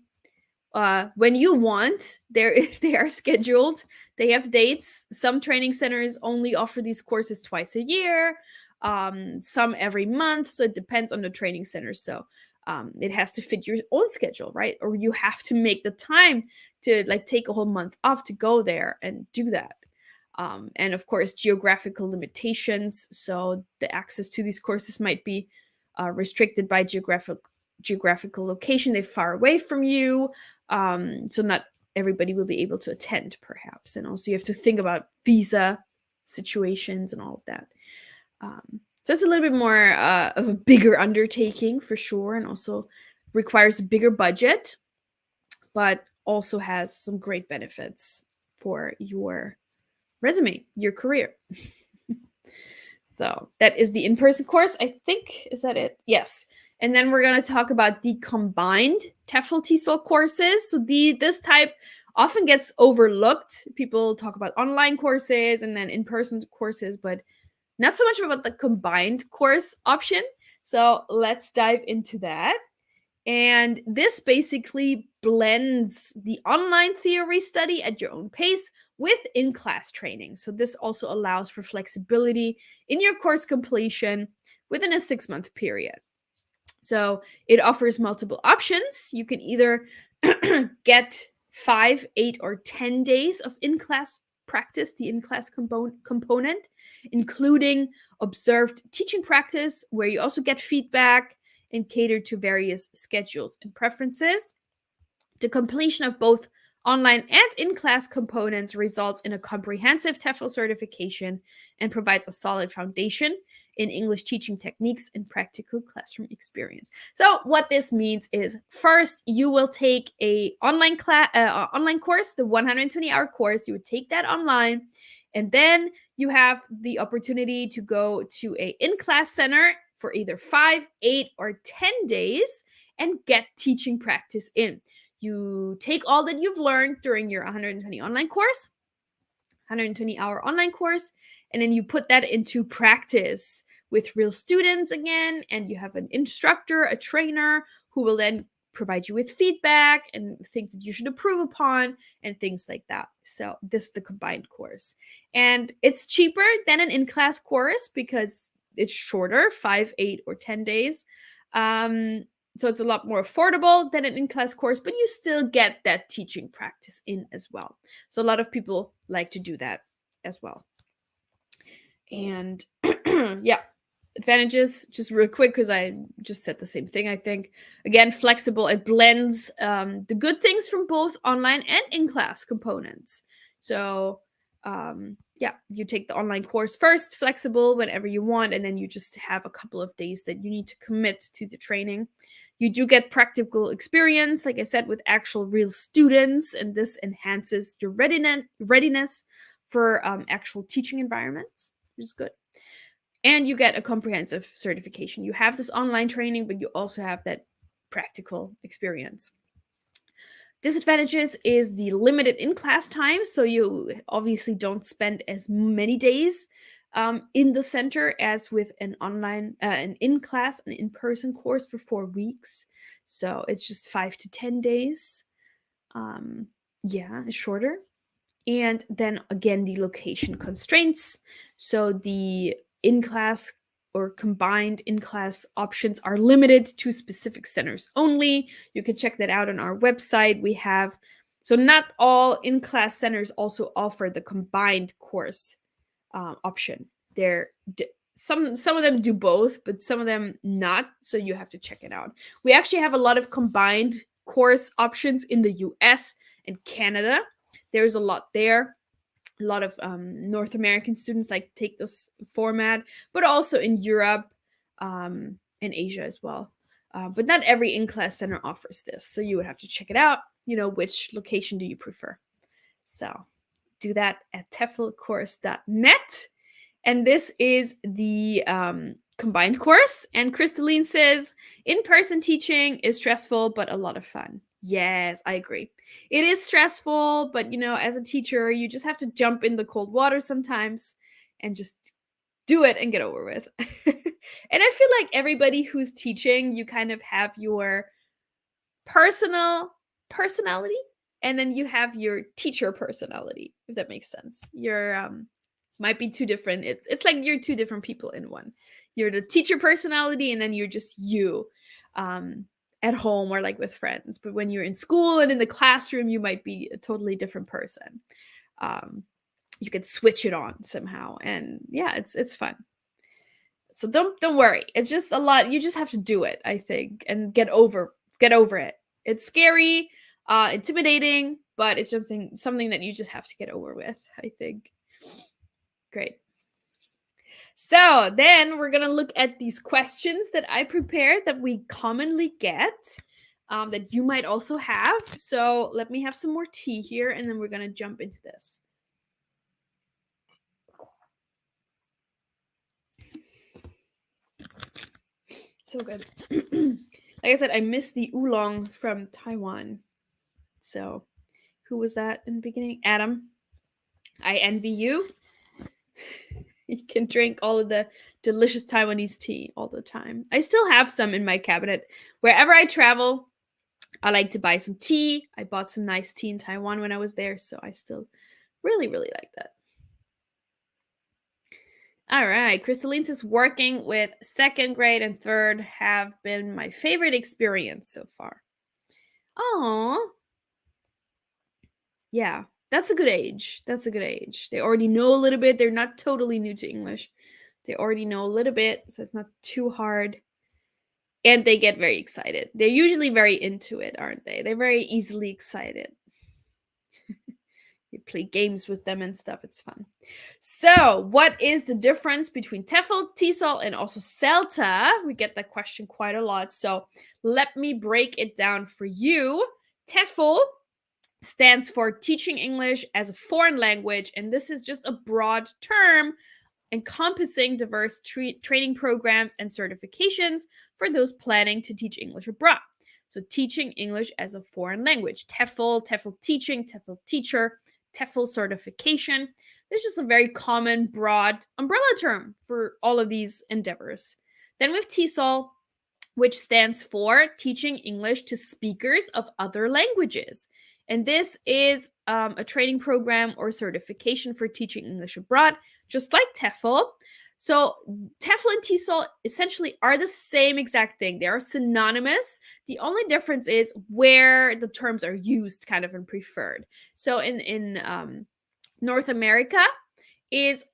when you want. They are scheduled. They have dates. Some training centers only offer these courses twice a year, some every month. So it depends on the training center. So it has to fit your own schedule, right? Or you have to make the time to like take a whole month off to go there and do that. And of course, geographical limitations. So the access to these courses might be restricted by geographical location. They're far away from you. So not everybody will be able to attend, perhaps. And also you have to think about visa situations and all of that. So it's a little bit more of a bigger undertaking for sure, and also requires a bigger budget, but also has some great benefits for your resume, your career. So that is the in-person course, I think. Is that it? Yes. And then we're going to talk about the combined TEFL-TESOL courses. So this type often gets overlooked. People talk about online courses and then in-person courses, but not so much about the combined course option. So let's dive into that. And this basically blends the online theory study at your own pace with in-class training. So this also allows for flexibility in your course completion within a 6-month period. So it offers multiple options. You can either get 5, 8, or 10 days of in-class practice, the in-class component, including observed teaching practice, where you also get feedback and cater to various schedules and preferences. The completion of both online and in-class components results in a comprehensive TEFL certification and provides a solid foundation in English teaching techniques and practical classroom experience. So what this means is, first, you will take a online course, the 120-hour course. You would take that online, and then you have the opportunity to go to a in-class center for either 5, 8, or 10 days and get teaching practice in. You take all that you've learned during your 120-hour online course, and then you put that into practice with real students again, and you have an instructor, a trainer, who will then provide you with feedback and things that you should improve upon and things like that. So this is the combined course. And it's cheaper than an in-class course because it's shorter, 5, 8, or 10 days. So it's a lot more affordable than an in-class course, but you still get that teaching practice in as well. So a lot of people like to do that as well. And yeah, advantages, just real quick, because I just said the same thing, I think. Again, flexible. It blends the good things from both online and in-class components. So yeah, you take the online course first, flexible whenever you want, and then you just have a couple of days that you need to commit to the training. You do get practical experience, like I said, with actual real students, and this enhances your readiness for actual teaching environments, which is good. And you get a comprehensive certification. You have this online training, but you also have that practical experience. Disadvantages is the limited in-class time. So you obviously don't spend as many days in the center as with an online, an in-class, an in-person course for 4 weeks. So it's just 5 to 10 days. Yeah, shorter. And then again, the location constraints. So the in-class or combined in-class options are limited to specific centers only. You can check that out on our website. We have, so not all in-class centers also offer the combined course option. Some of them do both, but some of them not. So you have to check it out. We actually have a lot of combined course options in the US and Canada. There's a lot there. A lot of North American students like take this format, but also in Europe and Asia as well. But not every in-class center offers this, so you would have to check it out. Which location do you prefer? So do that at TEFLcourse.net. And this is the combined course. And Crystalline says, in-person teaching is stressful, but a lot of fun. Yes, I agree. It is stressful, but as a teacher, you just have to jump in the cold water sometimes and just do it and get over with. And I feel like everybody who's teaching, you kind of have your personality, and then you have your teacher personality, if that makes sense. Your might be two different. It's like you're two different people in one. You're the teacher personality, and then you're just you at home or like with friends. But when you're in school and in the classroom, you might be a totally different person. You can switch it on somehow, and yeah, it's fun. So don't worry. It's just a lot. You just have to do it, I think, and get over it. It's scary, intimidating, but it's something that you just have to get over with, I think. Great. So then we're going to look at these questions that I prepared that we commonly get, that you might also have. So let me have some more tea here, and then we're going to jump into this. So good. Like I said, I missed the oolong from Taiwan. So who was that in the beginning? Adam. I envy you. You can drink all of the delicious Taiwanese tea all the time. I still have some in my cabinet. Wherever I travel, I like to buy some tea. I bought some nice tea in Taiwan when I was there, so I still really, really like that. All right, Crystalline says working with second grade and third have been my favorite experience so far. Oh, yeah, that's a good age. That's a good age. They already know a little bit. They're not totally new to English. They already know a little bit, so it's not too hard. And they get very excited. They're usually very into it, aren't they? They're very easily excited. You play games with them and stuff. It's fun. So, what is the difference between TEFL, TESOL, and also CELTA? We get that question quite a lot. So, let me break it down for you. TEFL stands for Teaching English as a Foreign Language, and this is just a broad term encompassing diverse training programs and certifications for those planning to teach English abroad. So, teaching English as a foreign language. TEFL, TEFL teaching, TEFL teacher, TEFL certification. It's just a very common, broad umbrella term for all of these endeavors. Then we have TESOL, which stands for Teaching English to Speakers of Other Languages. And this is a training program or certification for teaching English abroad, just like TEFL. So TEFL and TESOL essentially are the same exact thing. They are synonymous. The only difference is where the terms are used kind of and preferred. So in North America is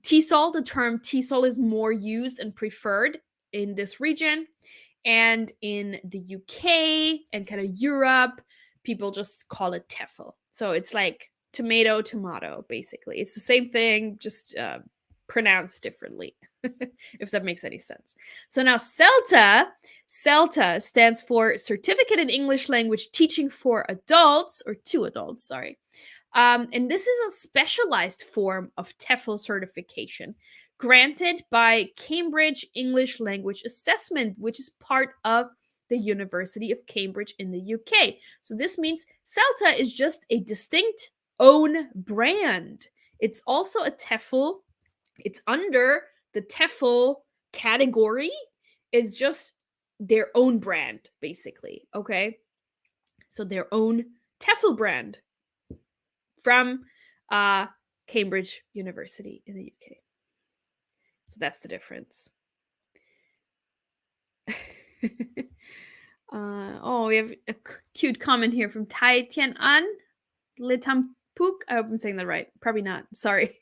TESOL. The term TESOL is more used and preferred in this region. And in the UK and kind of Europe, people just call it TEFL. So it's like tomato, basically. It's the same thing, just pronounced differently, if that makes any sense. So now CELTA stands for Certificate in English Language Teaching for Adults, or to adults, sorry. And this is a specialized form of TEFL certification granted by Cambridge English Language Assessment, which is part of the University of Cambridge in the UK. So this means CELTA is just a distinct own brand. It's also a TEFL It's under the TEFL category, is just their own brand, basically. Okay. So their own TEFL brand from Cambridge University in the UK. So that's the difference. We have a cute comment here from Tai Tian An Litampuk. I hope I'm saying that right. Probably not. Sorry.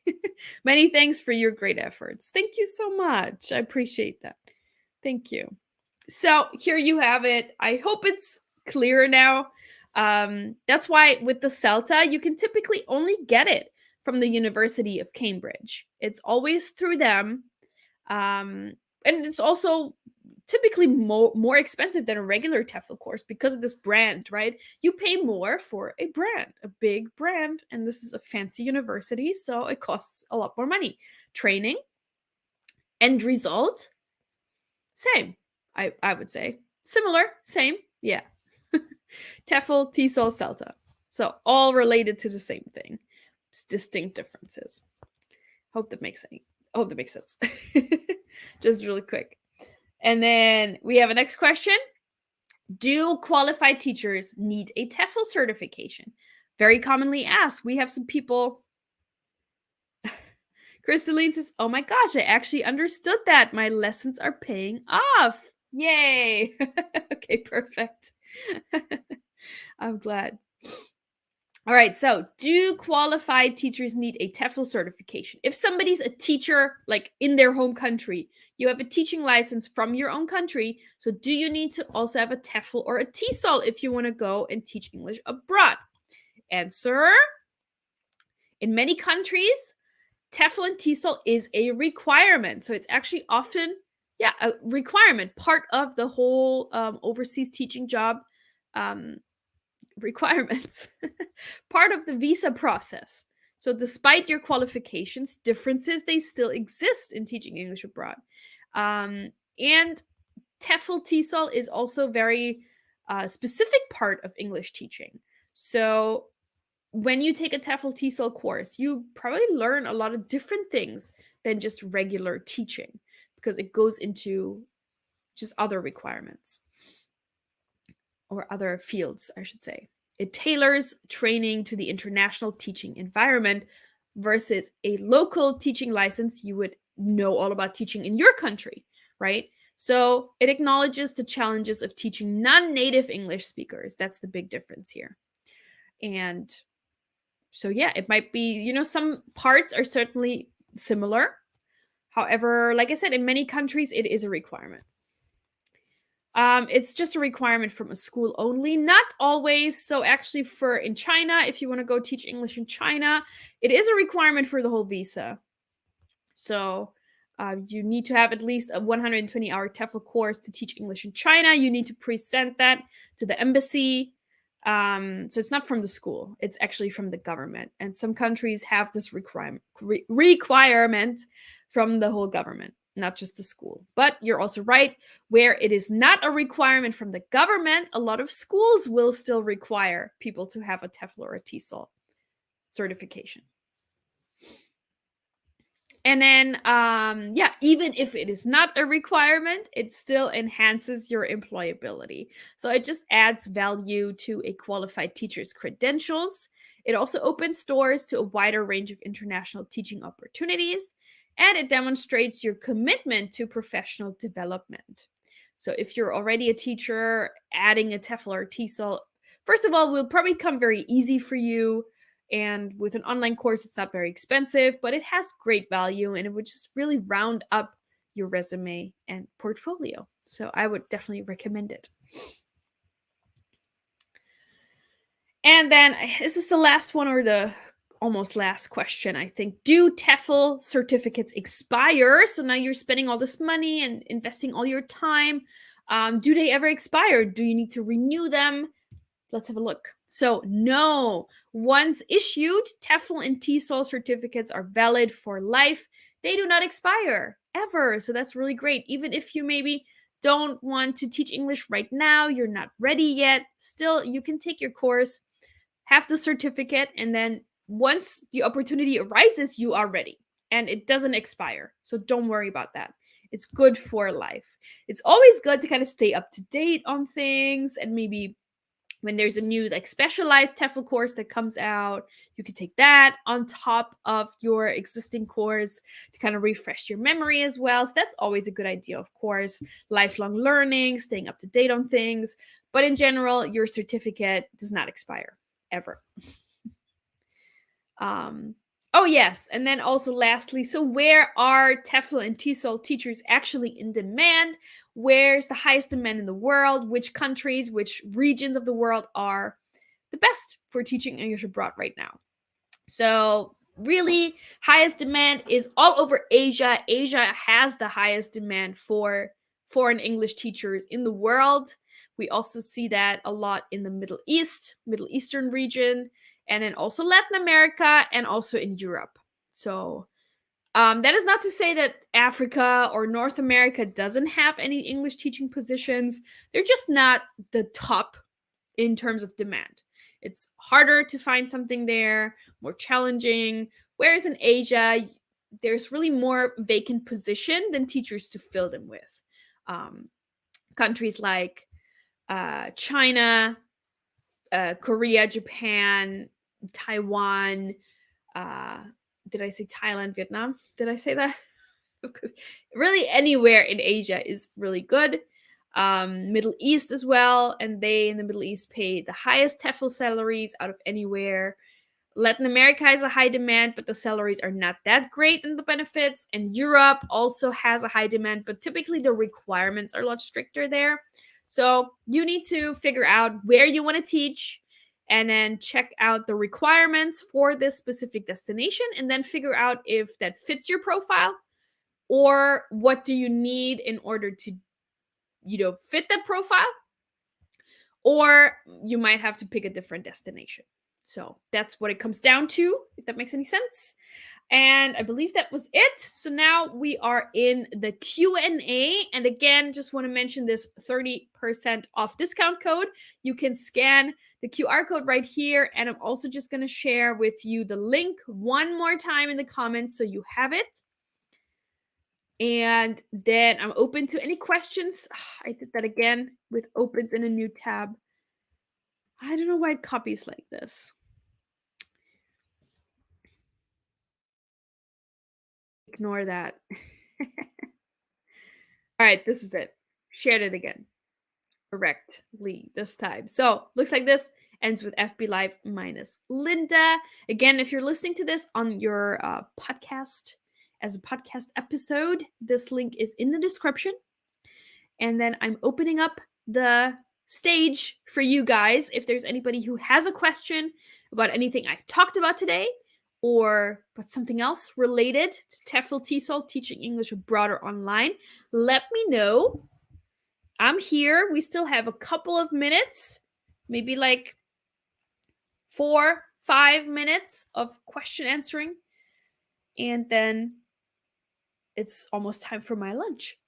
Many thanks for your great efforts. Thank you so much. I appreciate that. Thank you. So here you have it. I hope it's clear now. That's why with the CELTA, you can typically only get it from the University of Cambridge. It's always through them. And it's also typically more expensive than a regular TEFL course because of this brand, right? You pay more for a brand, a big brand, and this is a fancy university, so it costs a lot more money. Training, end result, same. I would say similar, same, yeah. TEFL, TESOL, CELTA. So all related to the same thing, just distinct differences. Hope that makes sense. Just really quick. And then we have a next question. Do qualified teachers need a TEFL certification? Very commonly asked. We have some people. Crystalline says, oh my gosh, I actually understood that. My lessons are paying off. Yay. Okay, perfect. I'm glad. All right, so do qualified teachers need a TEFL certification? If somebody's a teacher, like in their home country, you have a teaching license from your own country, so do you need to also have a TEFL or a TESOL if you want to go and teach English abroad? Answer, in many countries, TEFL and TESOL is a requirement. So it's actually often, a requirement, part of the whole overseas teaching job requirements, part of the visa process. So despite your qualifications, differences, they still exist in teaching English abroad. And TEFL TESOL is also very specific part of English teaching. So when you take a TEFL TESOL course, you probably learn a lot of different things than just regular teaching because it goes into just other requirements. Or other fields, I should say. It tailors training to the international teaching environment versus a local teaching license. You would know all about teaching in your country, right? So it acknowledges the challenges of teaching non-native English speakers. That's the big difference here. And so, yeah, it might be, some parts are certainly similar. However, like I said, in many countries, it is a requirement. It's just a requirement from a school only, not always. So actually in China, if you want to go teach English in China, it is a requirement for the whole visa. So you need to have at least a 120-hour TEFL course to teach English in China. You need to present that to the embassy. So it's not from the school. It's actually from the government. And some countries have this requirement from the whole government, not just the school. But you're also right, where it is not a requirement from the government, a lot of schools will still require people to have a TEFL or a TESOL certification. And then, even if it is not a requirement, it still enhances your employability. So it just adds value to a qualified teacher's credentials. It also opens doors to a wider range of international teaching opportunities. And it demonstrates your commitment to professional development. So if you're already a teacher, adding a TEFL or TESOL, first of all, will probably come very easy for you. And with an online course, it's not very expensive, but it has great value and it would just really round up your resume and portfolio. So I would definitely recommend it. And then, is this the last one or the almost last question, I think? Do TEFL certificates expire? So now you're spending all this money and investing all your time. Do they ever expire? Do you need to renew them? Let's have a look. So no, once issued, TEFL and TESOL certificates are valid for life. They do not expire ever. So that's really great. Even if you maybe don't want to teach English right now, you're not ready yet, still you can take your course, have the certificate, and then once the opportunity arises, you are ready. and it doesn't expire. So don't worry about that. It's good for life. It's always good to kind of stay up to date on things, and maybe when there's a new like specialized TEFL course that comes out, you can take that on top of your existing course to kind of refresh your memory as well. So that's always a good idea, of course. Lifelong learning, staying up to date on things. But in general, your certificate does not expire ever. Oh yes, and then also lastly, so where are TEFL and TESOL teachers actually in demand? Where's the highest demand in the world? Which countries, which regions of the world are the best for teaching English abroad right now? So really, highest demand is all over Asia. Asia has the highest demand for foreign English teachers in the world. We also see that a lot in the Middle Eastern region, and then also Latin America, and also in Europe. So that is not to say that Africa or North America doesn't have any English teaching positions. They're just not the top in terms of demand. It's harder to find something there, more challenging. Whereas in Asia, there's really more vacant position than teachers to fill them with. Countries like China, Korea, Japan, Taiwan. Did I say Thailand, Vietnam? Did I say that? Really, anywhere in Asia is really good. Middle East as well, and they in the Middle East pay the highest TEFL salaries out of anywhere. Latin America has a high demand, but the salaries are not that great in the benefits. And Europe also has a high demand, but typically the requirements are a lot stricter there. So you need to figure out where you want to teach and then check out the requirements for this specific destination, and then figure out if that fits your profile, or what do you need in order to fit that profile, or you might have to pick a different destination. So that's what it comes down to, if that makes any sense. And I believe that was it. So now we are in the Q&A. And again, just want to mention this 30% off discount code. You can scan the QR code right here. And I'm also just going to share with you the link one more time in the comments so you have it. And then I'm open to any questions. I did that again with opens in a new tab. I don't know why it copies like this. Ignore that. All right, this is it. Shared it again correctly this time. So looks like this ends with FB Live minus Linda. Again, if you're listening to this on your podcast as a podcast episode, this link is in the description. And then I'm opening up the stage for you guys. If there's anybody who has a question about anything I talked about today, or about something else related to TEFL teaching English abroad or online, let me know. I'm here. We still have a couple of minutes, maybe like 4-5 minutes of question answering, and then it's almost time for my lunch.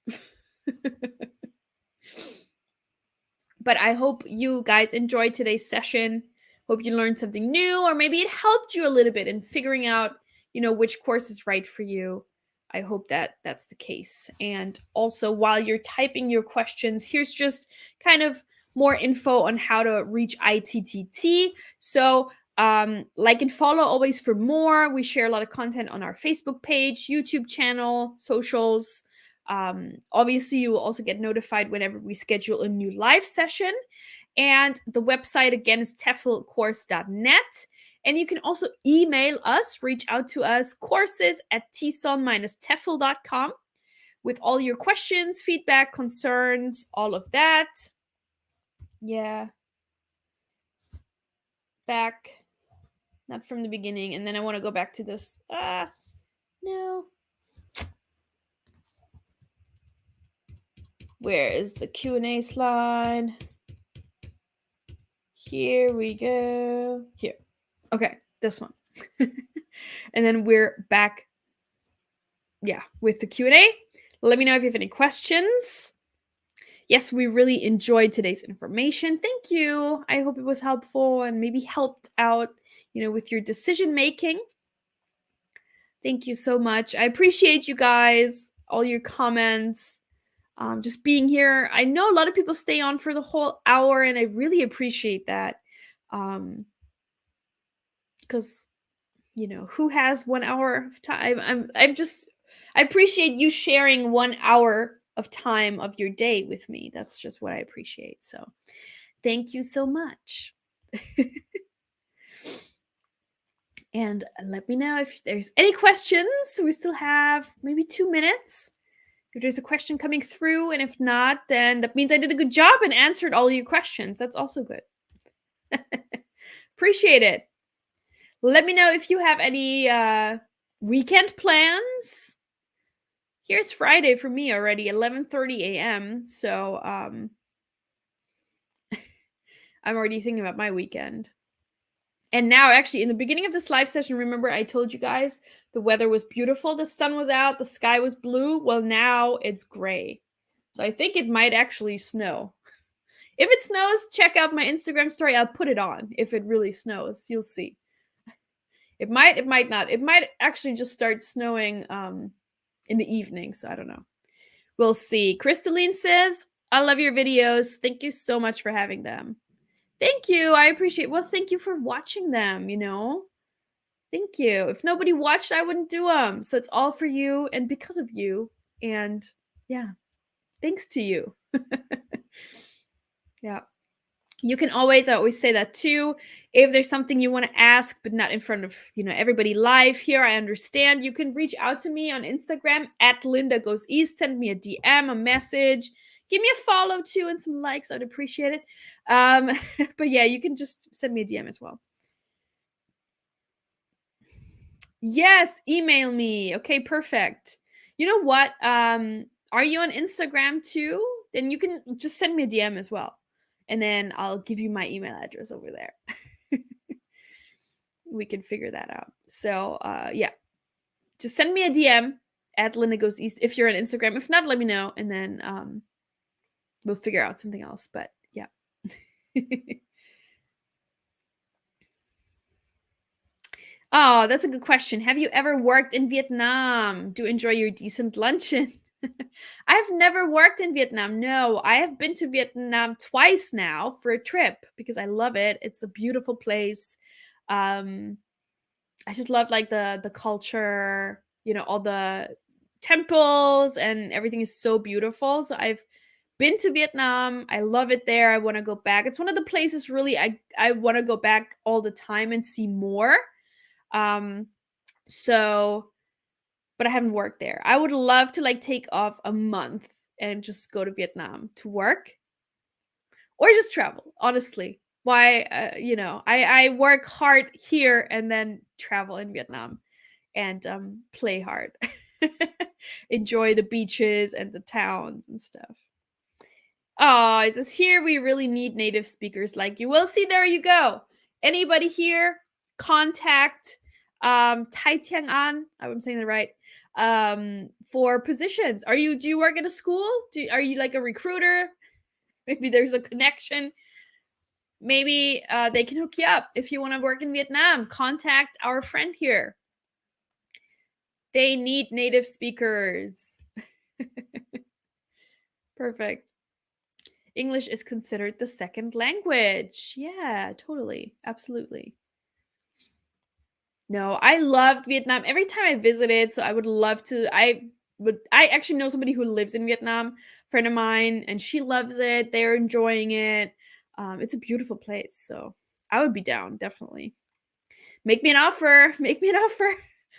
But I hope you guys enjoyed today's session. Hope you learned something new, or maybe it helped you a little bit in figuring out, which course is right for you. I hope that that's the case. And also, while you're typing your questions, here's just kind of more info on how to reach ITTT. So like and follow always for more. We share a lot of content on our Facebook page, YouTube channel, socials. Obviously, you will also get notified whenever we schedule a new live session. And the website, again, is teflcourse.net. And you can also email us, reach out to us, courses@tesol-tefl.com with all your questions, feedback, concerns, all of that. Yeah. Back. Not from the beginning. And then I want to go back to this. No. Where is the Q&A slide? Here we go. Here. Okay, this one. And then we're back, with the Q&A. Let me know if you have any questions. Yes, we really enjoyed today's information. Thank you. I hope it was helpful and maybe helped out, with your decision making. Thank you so much. I appreciate you guys, all your comments, just being here. I know a lot of people stay on for the whole hour, and I really appreciate that. Because who has 1 hour of time? I appreciate you sharing 1 hour of time of your day with me. That's just what I appreciate. So, thank you so much. And let me know if there's any questions. We still have maybe 2 minutes. If there's a question coming through, and if not, then that means I did a good job and answered all your questions. That's also good. Appreciate it. Let me know if you have any weekend plans. Here's Friday for me already, 11:30 a.m. So I'm already thinking about my weekend. And now, actually, in the beginning of this live session, remember I told you guys the weather was beautiful. The sun was out, the sky was blue. Well, now it's gray. So I think it might actually snow. If it snows, check out my Instagram story. I'll put it on if it really snows. You'll see. It might not. It might actually just start snowing in the evening, so I don't know. We'll see. Crystalline says, I love your videos. Thank you so much for having them. Thank you. I appreciate. Well, thank you for watching them, Thank you. If nobody watched, I wouldn't do them. So it's all for you and because of you. And yeah, thanks to you. Yeah. You can always, I always say that too. If there's something you want to ask, but not in front of, everybody live here, I understand. You can reach out to me on Instagram at Linda Goes East. Send me a DM, a message. Give me a follow too and some likes. I'd appreciate it. But yeah, you can just send me a DM as well. Yes, email me. Okay, perfect. You know what? Are you on Instagram too? Then you can just send me a DM as well. And then I'll give you my email address over there. We can figure that out. So yeah. Just send me a DM at Linda Goes East if you're on Instagram. If not, let me know. And then we'll figure out something else. But yeah. Oh, that's a good question. Have you ever worked in Vietnam? Do enjoy your decent luncheon? I've never worked in Vietnam. No, I have been to Vietnam twice now for a trip because I love it. It's a beautiful place. I just love like the culture, all the temples and everything is so beautiful. So I've been to Vietnam. I love it there. I want to go back. It's one of the places really I want to go back all the time and see more. So, but I haven't worked there. I would love to like take off a month and just go to Vietnam to work or just travel, honestly. Why, I work hard here and then travel in Vietnam and play hard. Enjoy the beaches and the towns and stuff. Oh, it says here we really need native speakers like you. Well, see, there you go. Anybody here? Contact Tai Tiang An. I'm saying that right. For positions. Do you work at a school? Are you like a recruiter? Maybe there's a connection. Maybe they can hook you up if you want to work in Vietnam. Contact our friend here. They need native speakers. Perfect. English is considered the second language. Yeah, totally. Absolutely. No, I loved Vietnam every time I visited. So I would love to. I actually know somebody who lives in Vietnam, friend of mine, and she loves it. They're enjoying it. It's a beautiful place. So I would be down, definitely. Make me an offer. Make me an offer.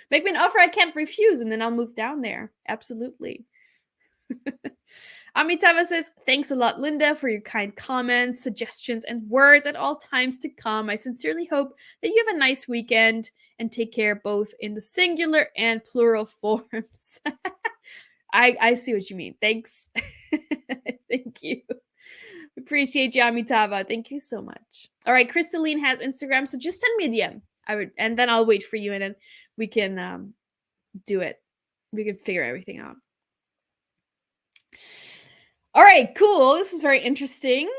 Make me an offer I can't refuse, and then I'll move down there. Absolutely. Amitava says, thanks a lot, Linda, for your kind comments, suggestions, and words at all times to come. I sincerely hope that you have a nice weekend and take care both in the singular and plural forms. I see what you mean. Thanks. Thank you. Appreciate you, Amitava. Thank you so much. All right, Crystalline has Instagram, so just send me a DM. And then I'll wait for you, and then we can do it. We can figure everything out. All right, cool. This is very interesting.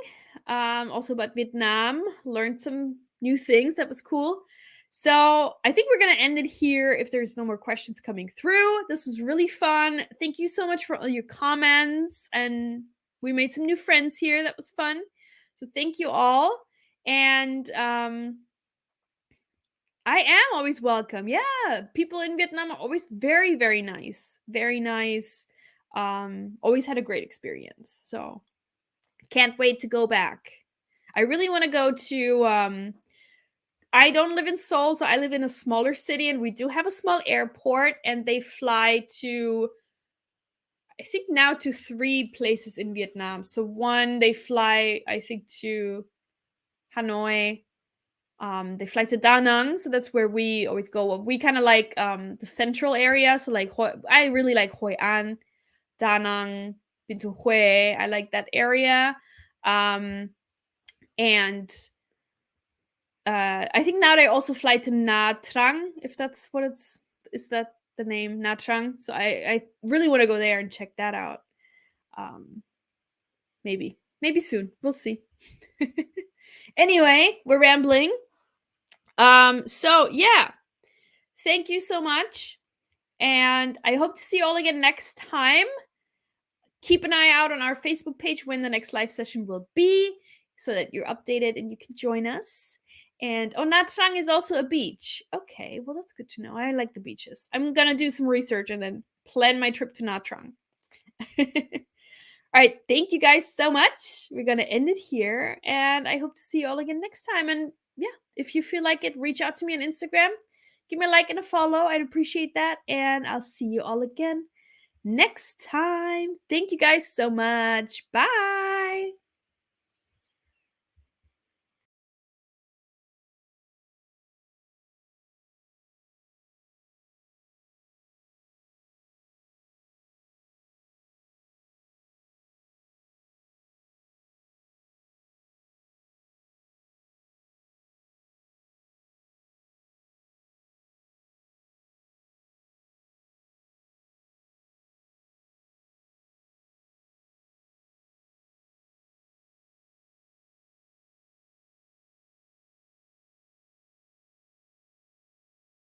Also about Vietnam. Learned some new things. That was cool. So I think we're going to end it here if there's no more questions coming through. This was really fun. Thank you so much for all your comments. And we made some new friends here. That was fun. So thank you all. And I am always welcome. Yeah. People in Vietnam are always very, very nice. Very nice. Always had a great experience. So can't wait to go back. I really want to go to I don't live in Seoul, so I live in a smaller city, and we do have a small airport, and they fly to, I think now to 3 places in Vietnam. So one, they fly, I think, to Hanoi. They fly to Da Nang, so that's where we always go. We kind of like the central area, so like I really like Hoi An, Da Nang, been to Hue. I like that area, and I think now they also fly to Nha Trang, if that's what is that the name, Nha Trang. So I really want to go there and check that out. Maybe soon. We'll see. Anyway, we're rambling. So yeah, thank you so much, and I hope to see you all again next time. Keep an eye out on our Facebook page when the next live session will be, so that you're updated and you can join us. And Nha Trang is also a beach. Okay, well, that's good to know. I like the beaches. I'm gonna do some research and then plan my trip to Nha Trang. All right, thank you guys so much. We're gonna end it here, and I hope to see you all again next time. And yeah, if you feel like it, reach out to me on Instagram. Give me a like and a follow. I'd appreciate that. And I'll see you all again next time. Thank you guys so much. Bye.